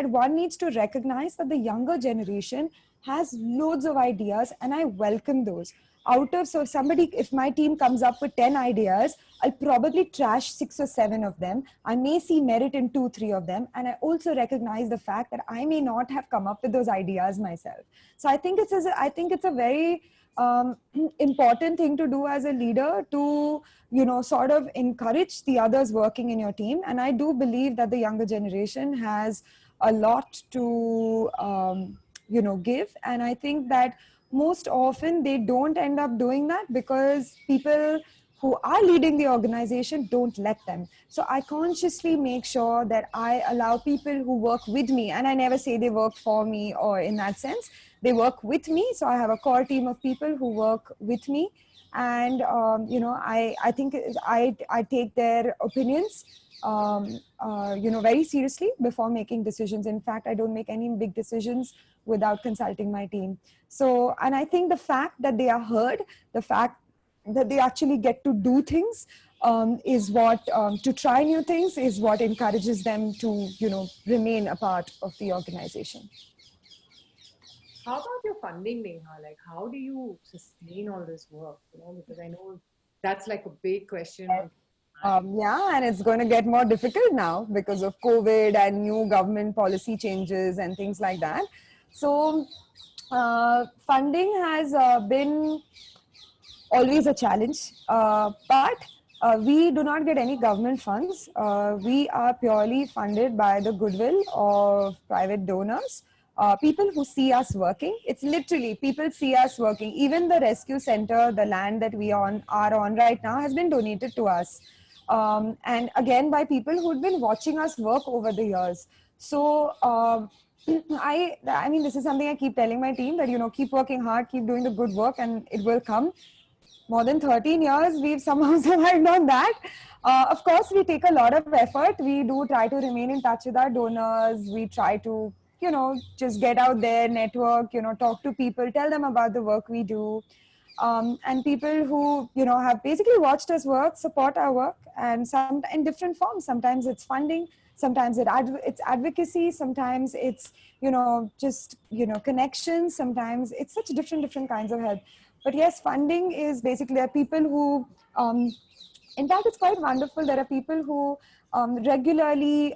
one needs to recognize that the younger generation has loads of ideas, and I welcome those. So if my team comes up with 10 ideas, I'll probably trash 6 or 7 of them. I may see merit in 2, 3 of them. And I also recognize the fact that I may not have come up with those ideas myself. So I think it's a very important thing to do as a leader, to, you know, sort of encourage the others working in your team. And I do believe that the younger generation has a lot to, you know, give. And I think that most often they don't end up doing that because people who are leading the organization don't let them. So I consciously make sure that I allow people who work with me, and I never say they work for me or in that sense, they work with me. So I have a core team of people who work with me. And, you know, I think I take their opinions, you know, very seriously before making decisions. In fact, I don't make any big decisions without consulting my team. So, and I think the fact that they are heard, the fact that they actually get to do things, is what, to try new things, is what encourages them to, you know, remain a part of the organization. How about your funding, Neha? Like, how do you sustain all this work? You know, because I know that's like a big question. Yeah, and it's going to get more difficult now because of COVID and new government policy changes and things like that. So, funding has been always a challenge, but we do not get any government funds. We are purely funded by the goodwill of private donors, people who see us working. It's literally people see us working. Even the rescue center, the land that we are on right now, has been donated to us. And again, by people who've been watching us work over the years. So, I mean, this is something I keep telling my team, that, you know, keep working hard, keep doing the good work, and it will come. More than 13 years, we've somehow survived on that. Of course, we take a lot of effort. We do try to remain in touch with our donors. We try to, you know, just get out there, network, you know, talk to people, tell them about the work we do. and people who, you know, have basically watched us work, support our work, and some in different forms. Sometimes it's funding, sometimes it's advocacy, sometimes it's, you know, just, you know, connections, sometimes it's such different kinds of help. But yes, funding is basically, there are people who, in fact, it's quite wonderful. There are people who regularly,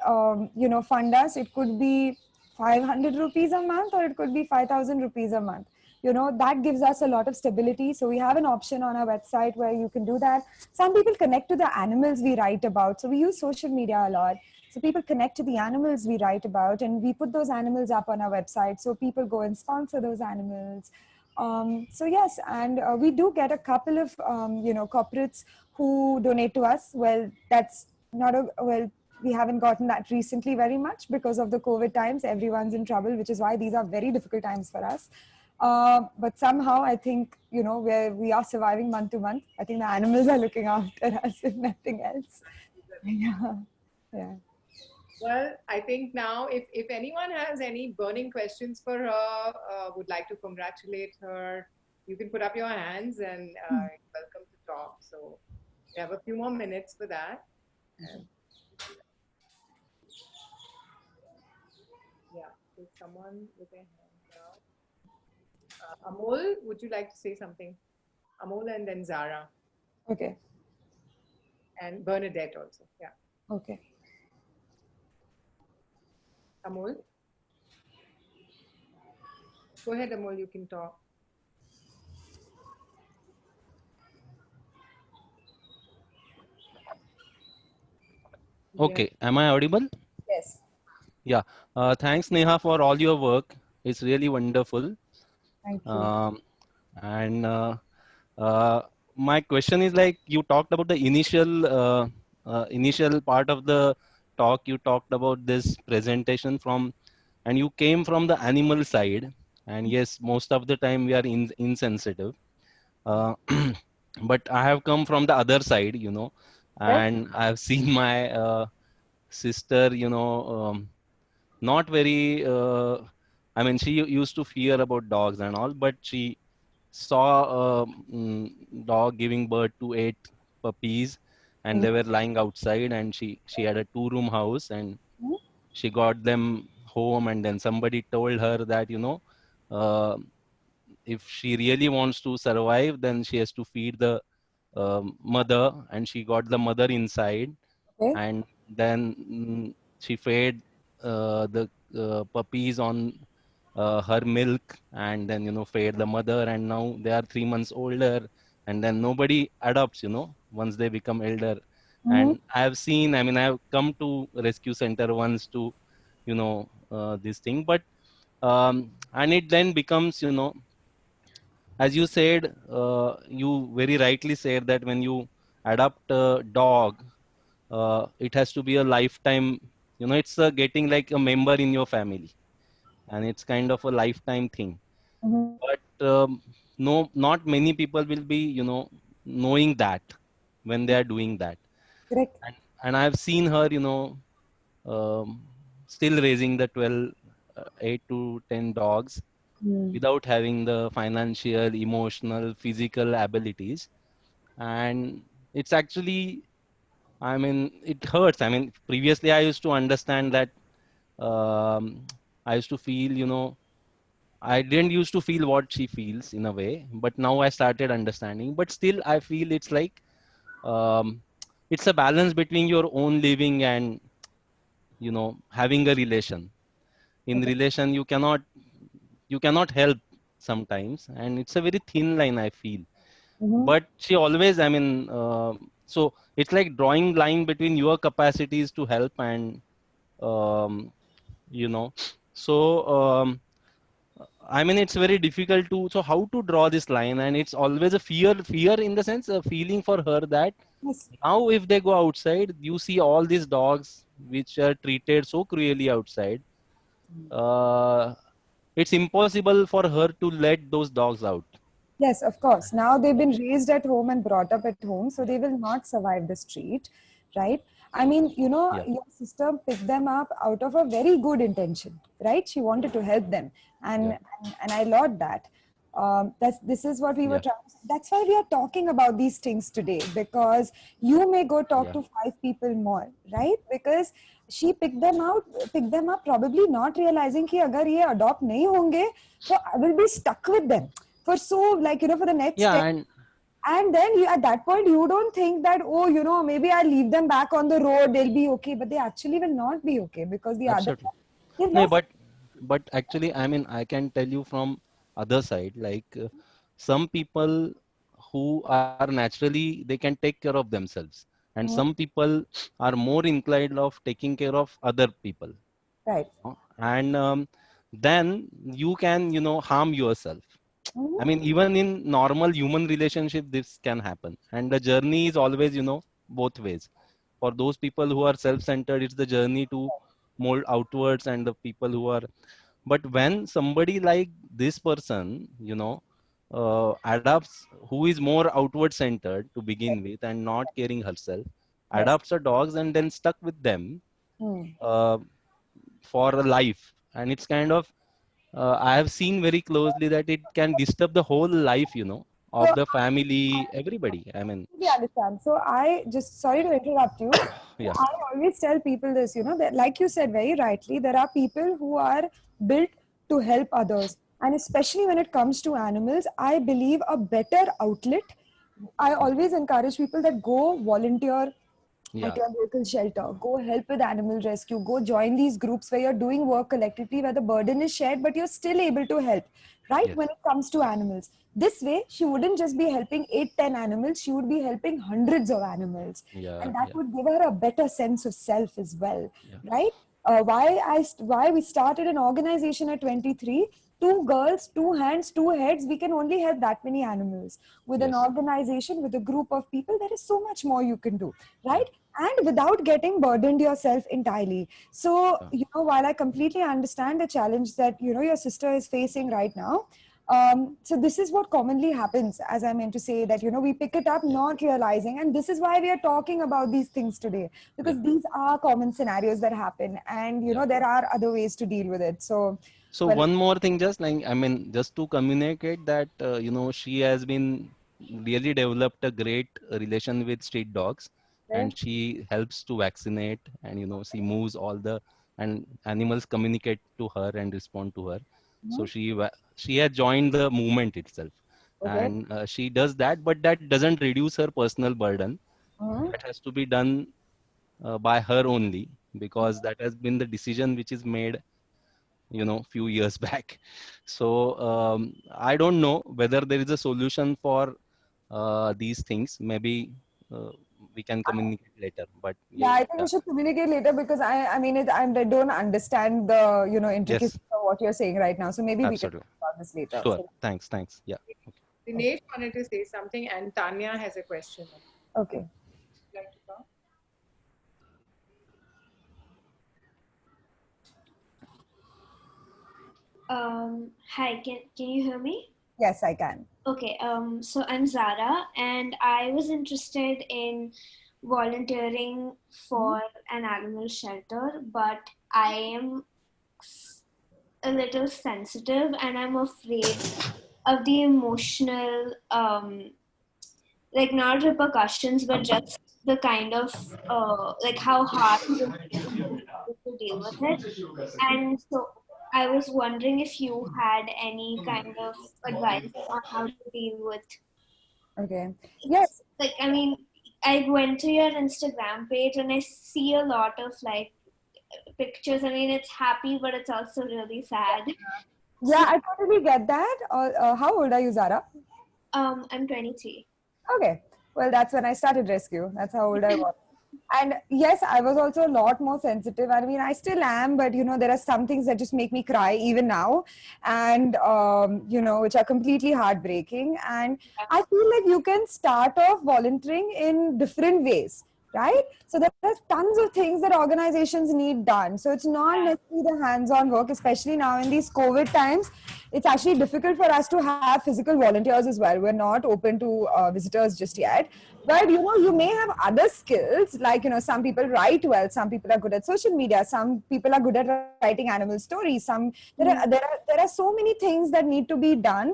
you know, fund us. It could be 500 rupees a month, or it could be 5,000 rupees a month. You know, that gives us a lot of stability. So we have an option on our website where you can do that. Some people connect to the animals we write about. So we use social media a lot. So people connect to the animals we write about, and we put those animals up on our website. So people go and sponsor those animals. So yes, and we do get a couple of, you know, corporates who donate to us. Well, that's not a, well, we haven't gotten that recently very much because of the COVID times. Everyone's in trouble, which is why these are very difficult times for us. But somehow I think, you know, we are surviving month to month. I think the animals are looking after us, if nothing else. Yeah. Yeah. Well, I think now if anyone has any burning questions for her, would like to congratulate her, you can put up your hands and welcome to talk. So we have a few more minutes for that. And yeah, there's someone with their hand now. Amol, would you like to say something? Amol and then Zara Okay. and Bernadette also. Yeah. Okay. Amol? Go ahead, Amol, you can talk. Okay, am I audible? Yes. Yeah. Thanks, Neha, for all your work. It's really wonderful. Thank you. And my question is, like, you talked about the initial part of the talk. You talked about this presentation from, and you came from the animal side. And yes, most of the time we are insensitive. But I have come from the other side, you know, Okay. and I've seen my sister, you know, not very, I mean, she used to fear about dogs and all, but she saw a dog giving birth to 8 puppies, and they were lying outside, and she had a 2-room house, and she got them home, and then somebody told her that, you know, uh, if she really wants to survive, then she has to feed the mother, and she got the mother inside, Okay. and then she fed the puppies on her milk, and then, you know, fed the mother, and now they are 3 months older, and then nobody adopts, you know, once they become elder. And I have seen, I mean, I have come to rescue center once to, you know, this thing, but and it then becomes, you know, as you said, you very rightly said that when you adopt a dog, it has to be a lifetime, you know, it's getting like a member in your family, and it's kind of a lifetime thing. But no, not many people will be, you know, knowing that when they are doing that. Correct. And I've seen her, you know, um, still raising the 12, 8 to 10 dogs without having the financial, emotional, physical abilities. And it's actually, I mean, it hurts. I mean, previously I used to understand that, I used to feel, you know, I didn't used to feel what she feels in a way, but now I started understanding. But still, I feel it's like, um, it's a balance between your own living and, you know, having a relation. In Okay. relation, you cannot help sometimes, and it's a very thin line, I feel. But she always, I mean, so it's like drawing line between your capacities to help and, um, you know, so I mean, it's very difficult to, so how to draw this line? And it's always a fear in the sense, a feeling for her that Yes. now if they go outside, you see all these dogs which are treated so cruelly outside, uh, it's impossible for her to let those dogs out. Yes, of course. Now they've been raised at home and brought up at home, so they will not survive the street, right? I mean, you know, Yeah. your sister picked them up out of a very good intention, right? She wanted to help them, Yeah. and I laud that. This is what we were Yeah. trying. That's why we are talking about these things today, because you may go talk Yeah. to 5 people more, right? Because she picked them up, probably not realizing कि अगर ये adopt नहीं होंगे, so I will be stuck with them for so, like, for the next Yeah, 10. And then at that point, you don't think that, oh, maybe I'll leave them back on the road, they'll be okay, but they actually will not be okay, because the other absolutely. is No, lost. but actually, I mean, I can tell you from other side, like some people who are naturally, they can take care of themselves, and Mhm. some people are more inclined of taking care of other people. Right. And then you can, harm yourself. I Mhm. mean, even in normal human relationship, this can happen. And the journey is always, both ways. For those people who are self-centered, it's the journey to mold outwards, and the people who are. But when somebody like this person, adopts, who is more outward centered to begin with and not caring herself, Yes. adopts a dogs and then stuck with them Hmm. uh, for a life, and it's kind of I have seen very closely that it can disturb the whole life, So of the family, everybody. I mean, we understand. So I just, sorry to interrupt you. yeah, I always tell people this, that, like you said very rightly, there are people who are built to help others. And especially when it comes to animals, I believe a better outlet. I always encourage people that go volunteer at yeah, your local shelter, go help with animal rescue, go join these groups where you're doing work collectively, where the burden is shared, but you're still able to help, right? yes, When it comes to animals. This way, she wouldn't just be helping 8, 10 animals, she would be helping hundreds of animals. yeah, And that yeah, would give her a better sense of self as well, yeah, right? Why we started an organization at 23, 2 girls, 2 hands, 2 heads, we can only help that many animals. With an yes, organization, with a group of people, there is so much more you can do, yeah, right? And without getting burdened yourself entirely. So, yeah, while I completely understand the challenge that, your sister is facing right now, so this is what commonly happens, as I meant to say, that, we pick it up yeah, not realizing. And this is why we are talking about these things today, yeah, because these are common scenarios that happen. And, yeah. there are other ways to deal with it. So, So well, one more thing, just like, I mean, just to communicate that, she has been really developed a great relation with street dogs, okay. and she helps to vaccinate, and, she moves all the, and animals communicate to her and respond to her. So Mhm. she has joined the movement itself, Okay. and she does that, but that doesn't reduce her personal burden. Mhm. That has to be done by her only, because that has been the decision which is made, few years back. So I don't know whether there is a solution for these things. Maybe uh, we can communicate later, but Yeah, I think yeah, we should communicate later, because I don't understand the, yes, intricacies of what you're saying right now. So maybe we can absolutely, talk about this later. sure, So, thanks, yeah, okay. Dinesh wanted to say something, and Tanya has a question. Would okay. you like to talk? Hi, can you hear me? Yes, I can. Okay, so I'm Zara, and I was interested in volunteering for an animal shelter, but I am a little sensitive and I'm afraid of the emotional, like not repercussions, but just the kind of, like how hard it is to deal with it. And so I was wondering if you had any kind of advice on how to deal with Okay. it's Yes. like I mean I went to your Instagram page and I see a lot of like pictures. I mean it's happy but it's also really sad. Yeah, So I totally get that. How old are you, Zara? I'm 23. Okay. Well, that's when I started rescue. That's how old I was. And yes, I was also a lot more sensitive. I mean, I still am, but there are some things that just make me cry even now, and which are completely heartbreaking. And I feel like you can start off volunteering in different ways, right? So there are tons of things that organizations need done. So it's not necessarily the hands-on work, especially now in these COVID times. it's actually difficult for us to have physical volunteers as well. We're not open to visitors just yet. But you may have other skills, like some people write well, some people are good at social media, some people are good at writing animal stories. There are so many things that need to be done,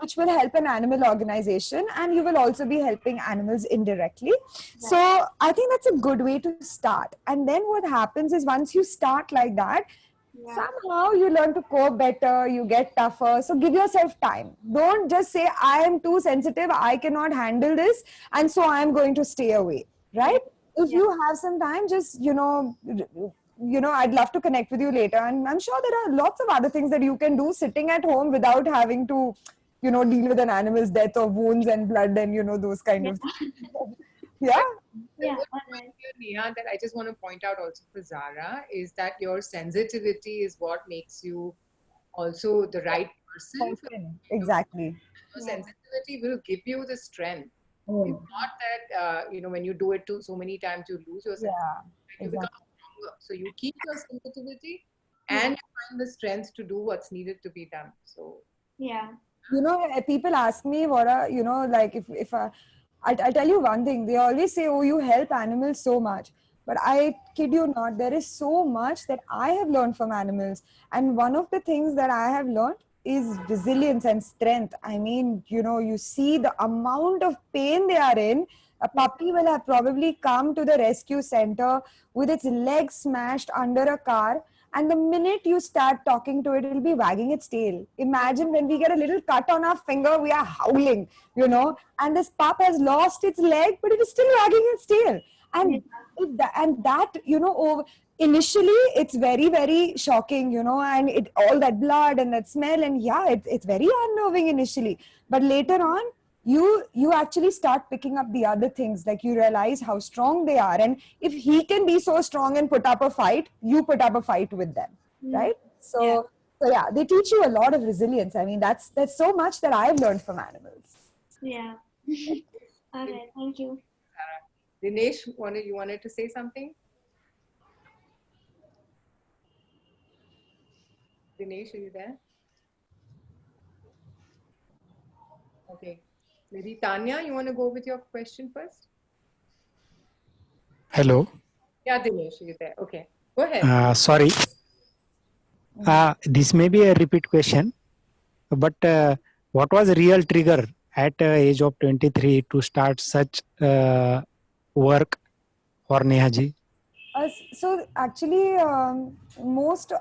which will help an animal organization, and you will also be helping animals indirectly. So I think that's a good way to start. And then what happens is, once you start like that, somehow you learn to cope better, you get tougher. So give yourself time. Don't just say, I am too sensitive, I cannot handle this, and so I am going to stay away, right? If you have some time, just I'd love to connect with you later, and I'm sure there are lots of other things that you can do sitting at home without having to deal with an animal's death or wounds and blood and those kind of things. Yeah. Yeah. Neha, that I just want to point out also for Zara is that your sensitivity is what makes you also the right person. Exactly. Your sensitivity will give you the strength. It's not that when you do it so many times you lose your sensitivity. You become stronger. So you keep your sensitivity and you find the strength to do what's needed to be done. So yeah. People ask me what are like if I'll tell you one thing. They always say, oh, you help animals so much. But I kid you not, there is so much that I have learned from animals. And one of the things that I have learned is resilience and strength. I mean, you see the amount of pain they are in. A puppy will have probably come to the rescue center with its legs smashed under a car. And the minute you start talking to it, it'll be wagging its tail. Imagine when we get a little cut on our finger, we are howling, and this pup has lost its leg, but it is still wagging its tail. And initially it's very, very shocking, and all that blood and that smell, and it's very unnerving initially. But later on, you actually start picking up the other things, like you realize how strong they are, and if he can be so strong and put up a fight, you put up a fight with them, right? So they teach you a lot of resilience. I mean, that's so much that I've learned from animals. Yeah. All right, thank you. Dinesh, you wanted to say something? Dinesh, are you there? Okay. Maybe Tanya, you want to go with your question first? Hello. Yeah, Dinesh, are you there? Okay. Go ahead. Sorry. This may be a repeat question, but what was the real trigger at age of 23 to start such work for Nehaji? So actually, most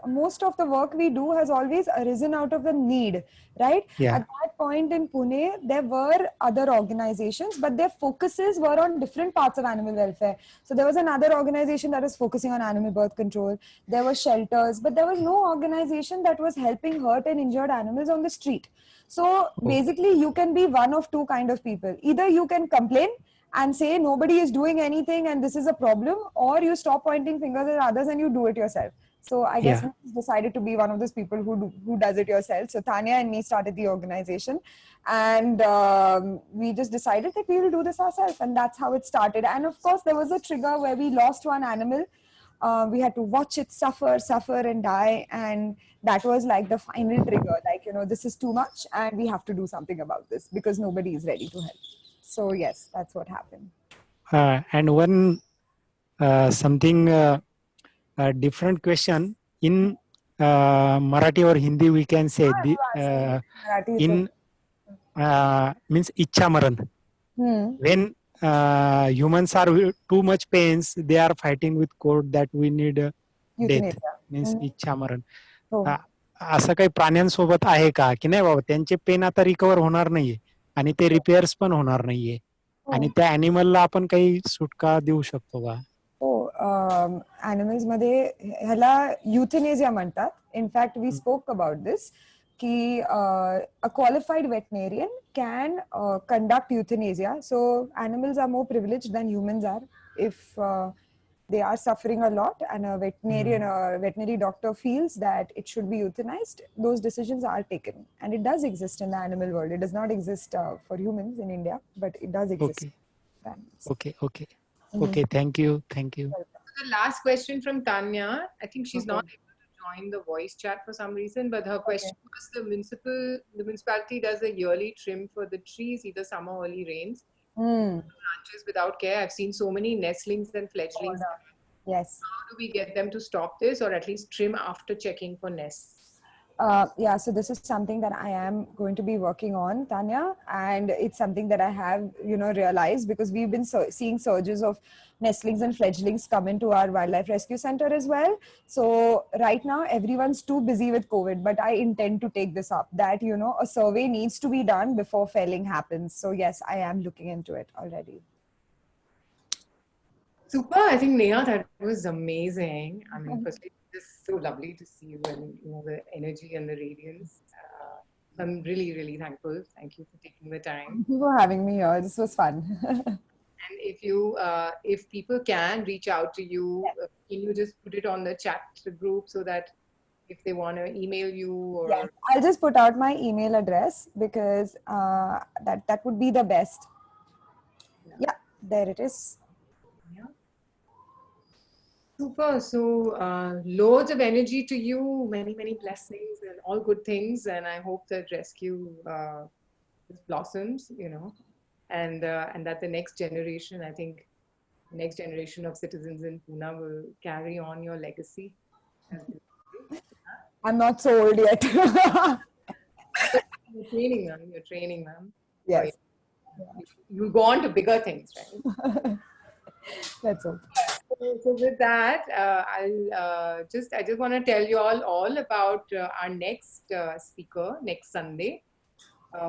of the work we do has always arisen out of a need, right? Yeah. At that point in Pune, there were other organizations, but their focuses were on different parts of animal welfare. So there was another organization that was focusing on animal birth control. There were shelters, but there was no organization that was helping hurt and injured animals on the street. So basically, you can be one of two kind of people. Either you can complain and say nobody is doing anything and this is a problem, or you stop pointing fingers at others and you do it yourself. So I guess we decided to be one of those people who does it yourself. So Tanya and me started the organization, and we just decided that we will do this ourselves, and that's how it started. And of course, there was a trigger where we lost one animal. We had to watch it suffer and die, and that was like the final trigger, like, this is too much and we have to do something about this because nobody is ready to help. So yes, that's what happened. And one something different question in Marathi or Hindi, we can say in means Ichha Maran. When humans are too much pains, they are fighting with court that we need death, means Ichha Maran. असं काही प्राण्यांसोबत आहे का की नाही बाबा त्यांचे pen आता recover होणार नाहीये आणि ते रिपेअर्स पण होणार नाहीये आणि त्या अॅनिमलला आपण काही सुटका देऊ शकतो का? ॲनिमल्स मध्ये ह्याला युथेनेसिया म्हणतात. In fact we spoke about this की a qualified veterinarian can conduct euthanasia. So animals are more privileged than humans are. If they are suffering a lot and a veterinarian or veterinary doctor feels that it should be euthanized, those decisions are taken. And it does exist in the animal world. It does not exist for humans in India, but it does exist. Okay, thank you. The last question from Tanya, I think she's not able to join the voice chat for some reason, but her question was the municipality does a yearly trim for the trees, either summer or early rains, branches without care. I've seen so many nestlings and fledglings. Yes. How do we get them to stop this, or at least trim after checking for nests? Yeah, so this is something that I am going to be working on, Tanya, and it's something that I have, realized because we've been seeing surges of nestlings and fledglings come into our wildlife rescue center as well. So right now, everyone's too busy with COVID, but I intend to take this up that, a survey needs to be done before felling happens. So yes, I am looking into it already. Super. I think Neha, that was amazing. I mean, firstly, just so lovely to see you and the energy and the radiance. I'm really, really thankful. Thank you for taking the time. Thank you for having me here. This was fun. And if people can reach out to you, can you just put it on the chat group so that if they want to email you or Yes, I'll just put out my email address because that would be the best. Yeah, there it is. Yeah. Super. So loads of energy to you, many, many blessings and all good things. And I hope that rescue blossoms, and that the next generation, I think, next generation of citizens in Pune will carry on your legacy. I'm not so old yet. You're training them. Yes. You'll go on to bigger things, right? That's all. So with that, I just want to tell you all about our next speaker next Sunday,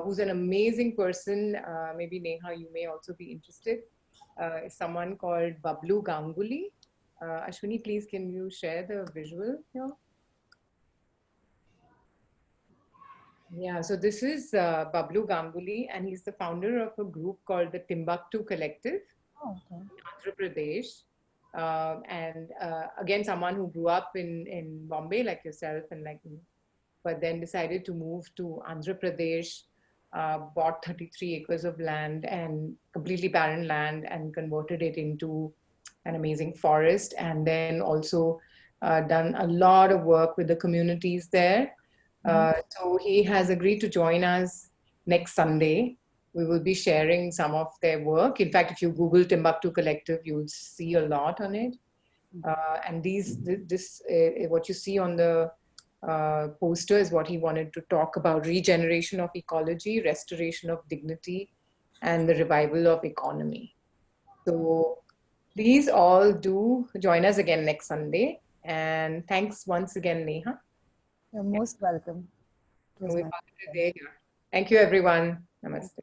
who's an amazing person. Maybe Neha, you may also be interested. Someone called Bablu Ganguly. Ashwini, please, can you share the visual here? Yeah, so this is Bablu Ganguly, and he's the founder of a group called the Timbuktu Collective in Andhra Pradesh. And again, someone who grew up in Bombay like yourself and like me, but then decided to move to Andhra Pradesh, bought 33 acres of land and completely barren land and converted it into an amazing forest, and then also done a lot of work with the communities there. So he has agreed to join us next Sunday. We will be sharing some of their work. In fact, if you Google Timbuktu Collective, you'll see a lot on it. And what you see on the poster is what he wanted to talk about: regeneration of ecology, restoration of dignity, and the revival of economy. So please all do join us again next Sunday. And thanks once again, Neha. You're most welcome. Thank you, everyone. Namaste.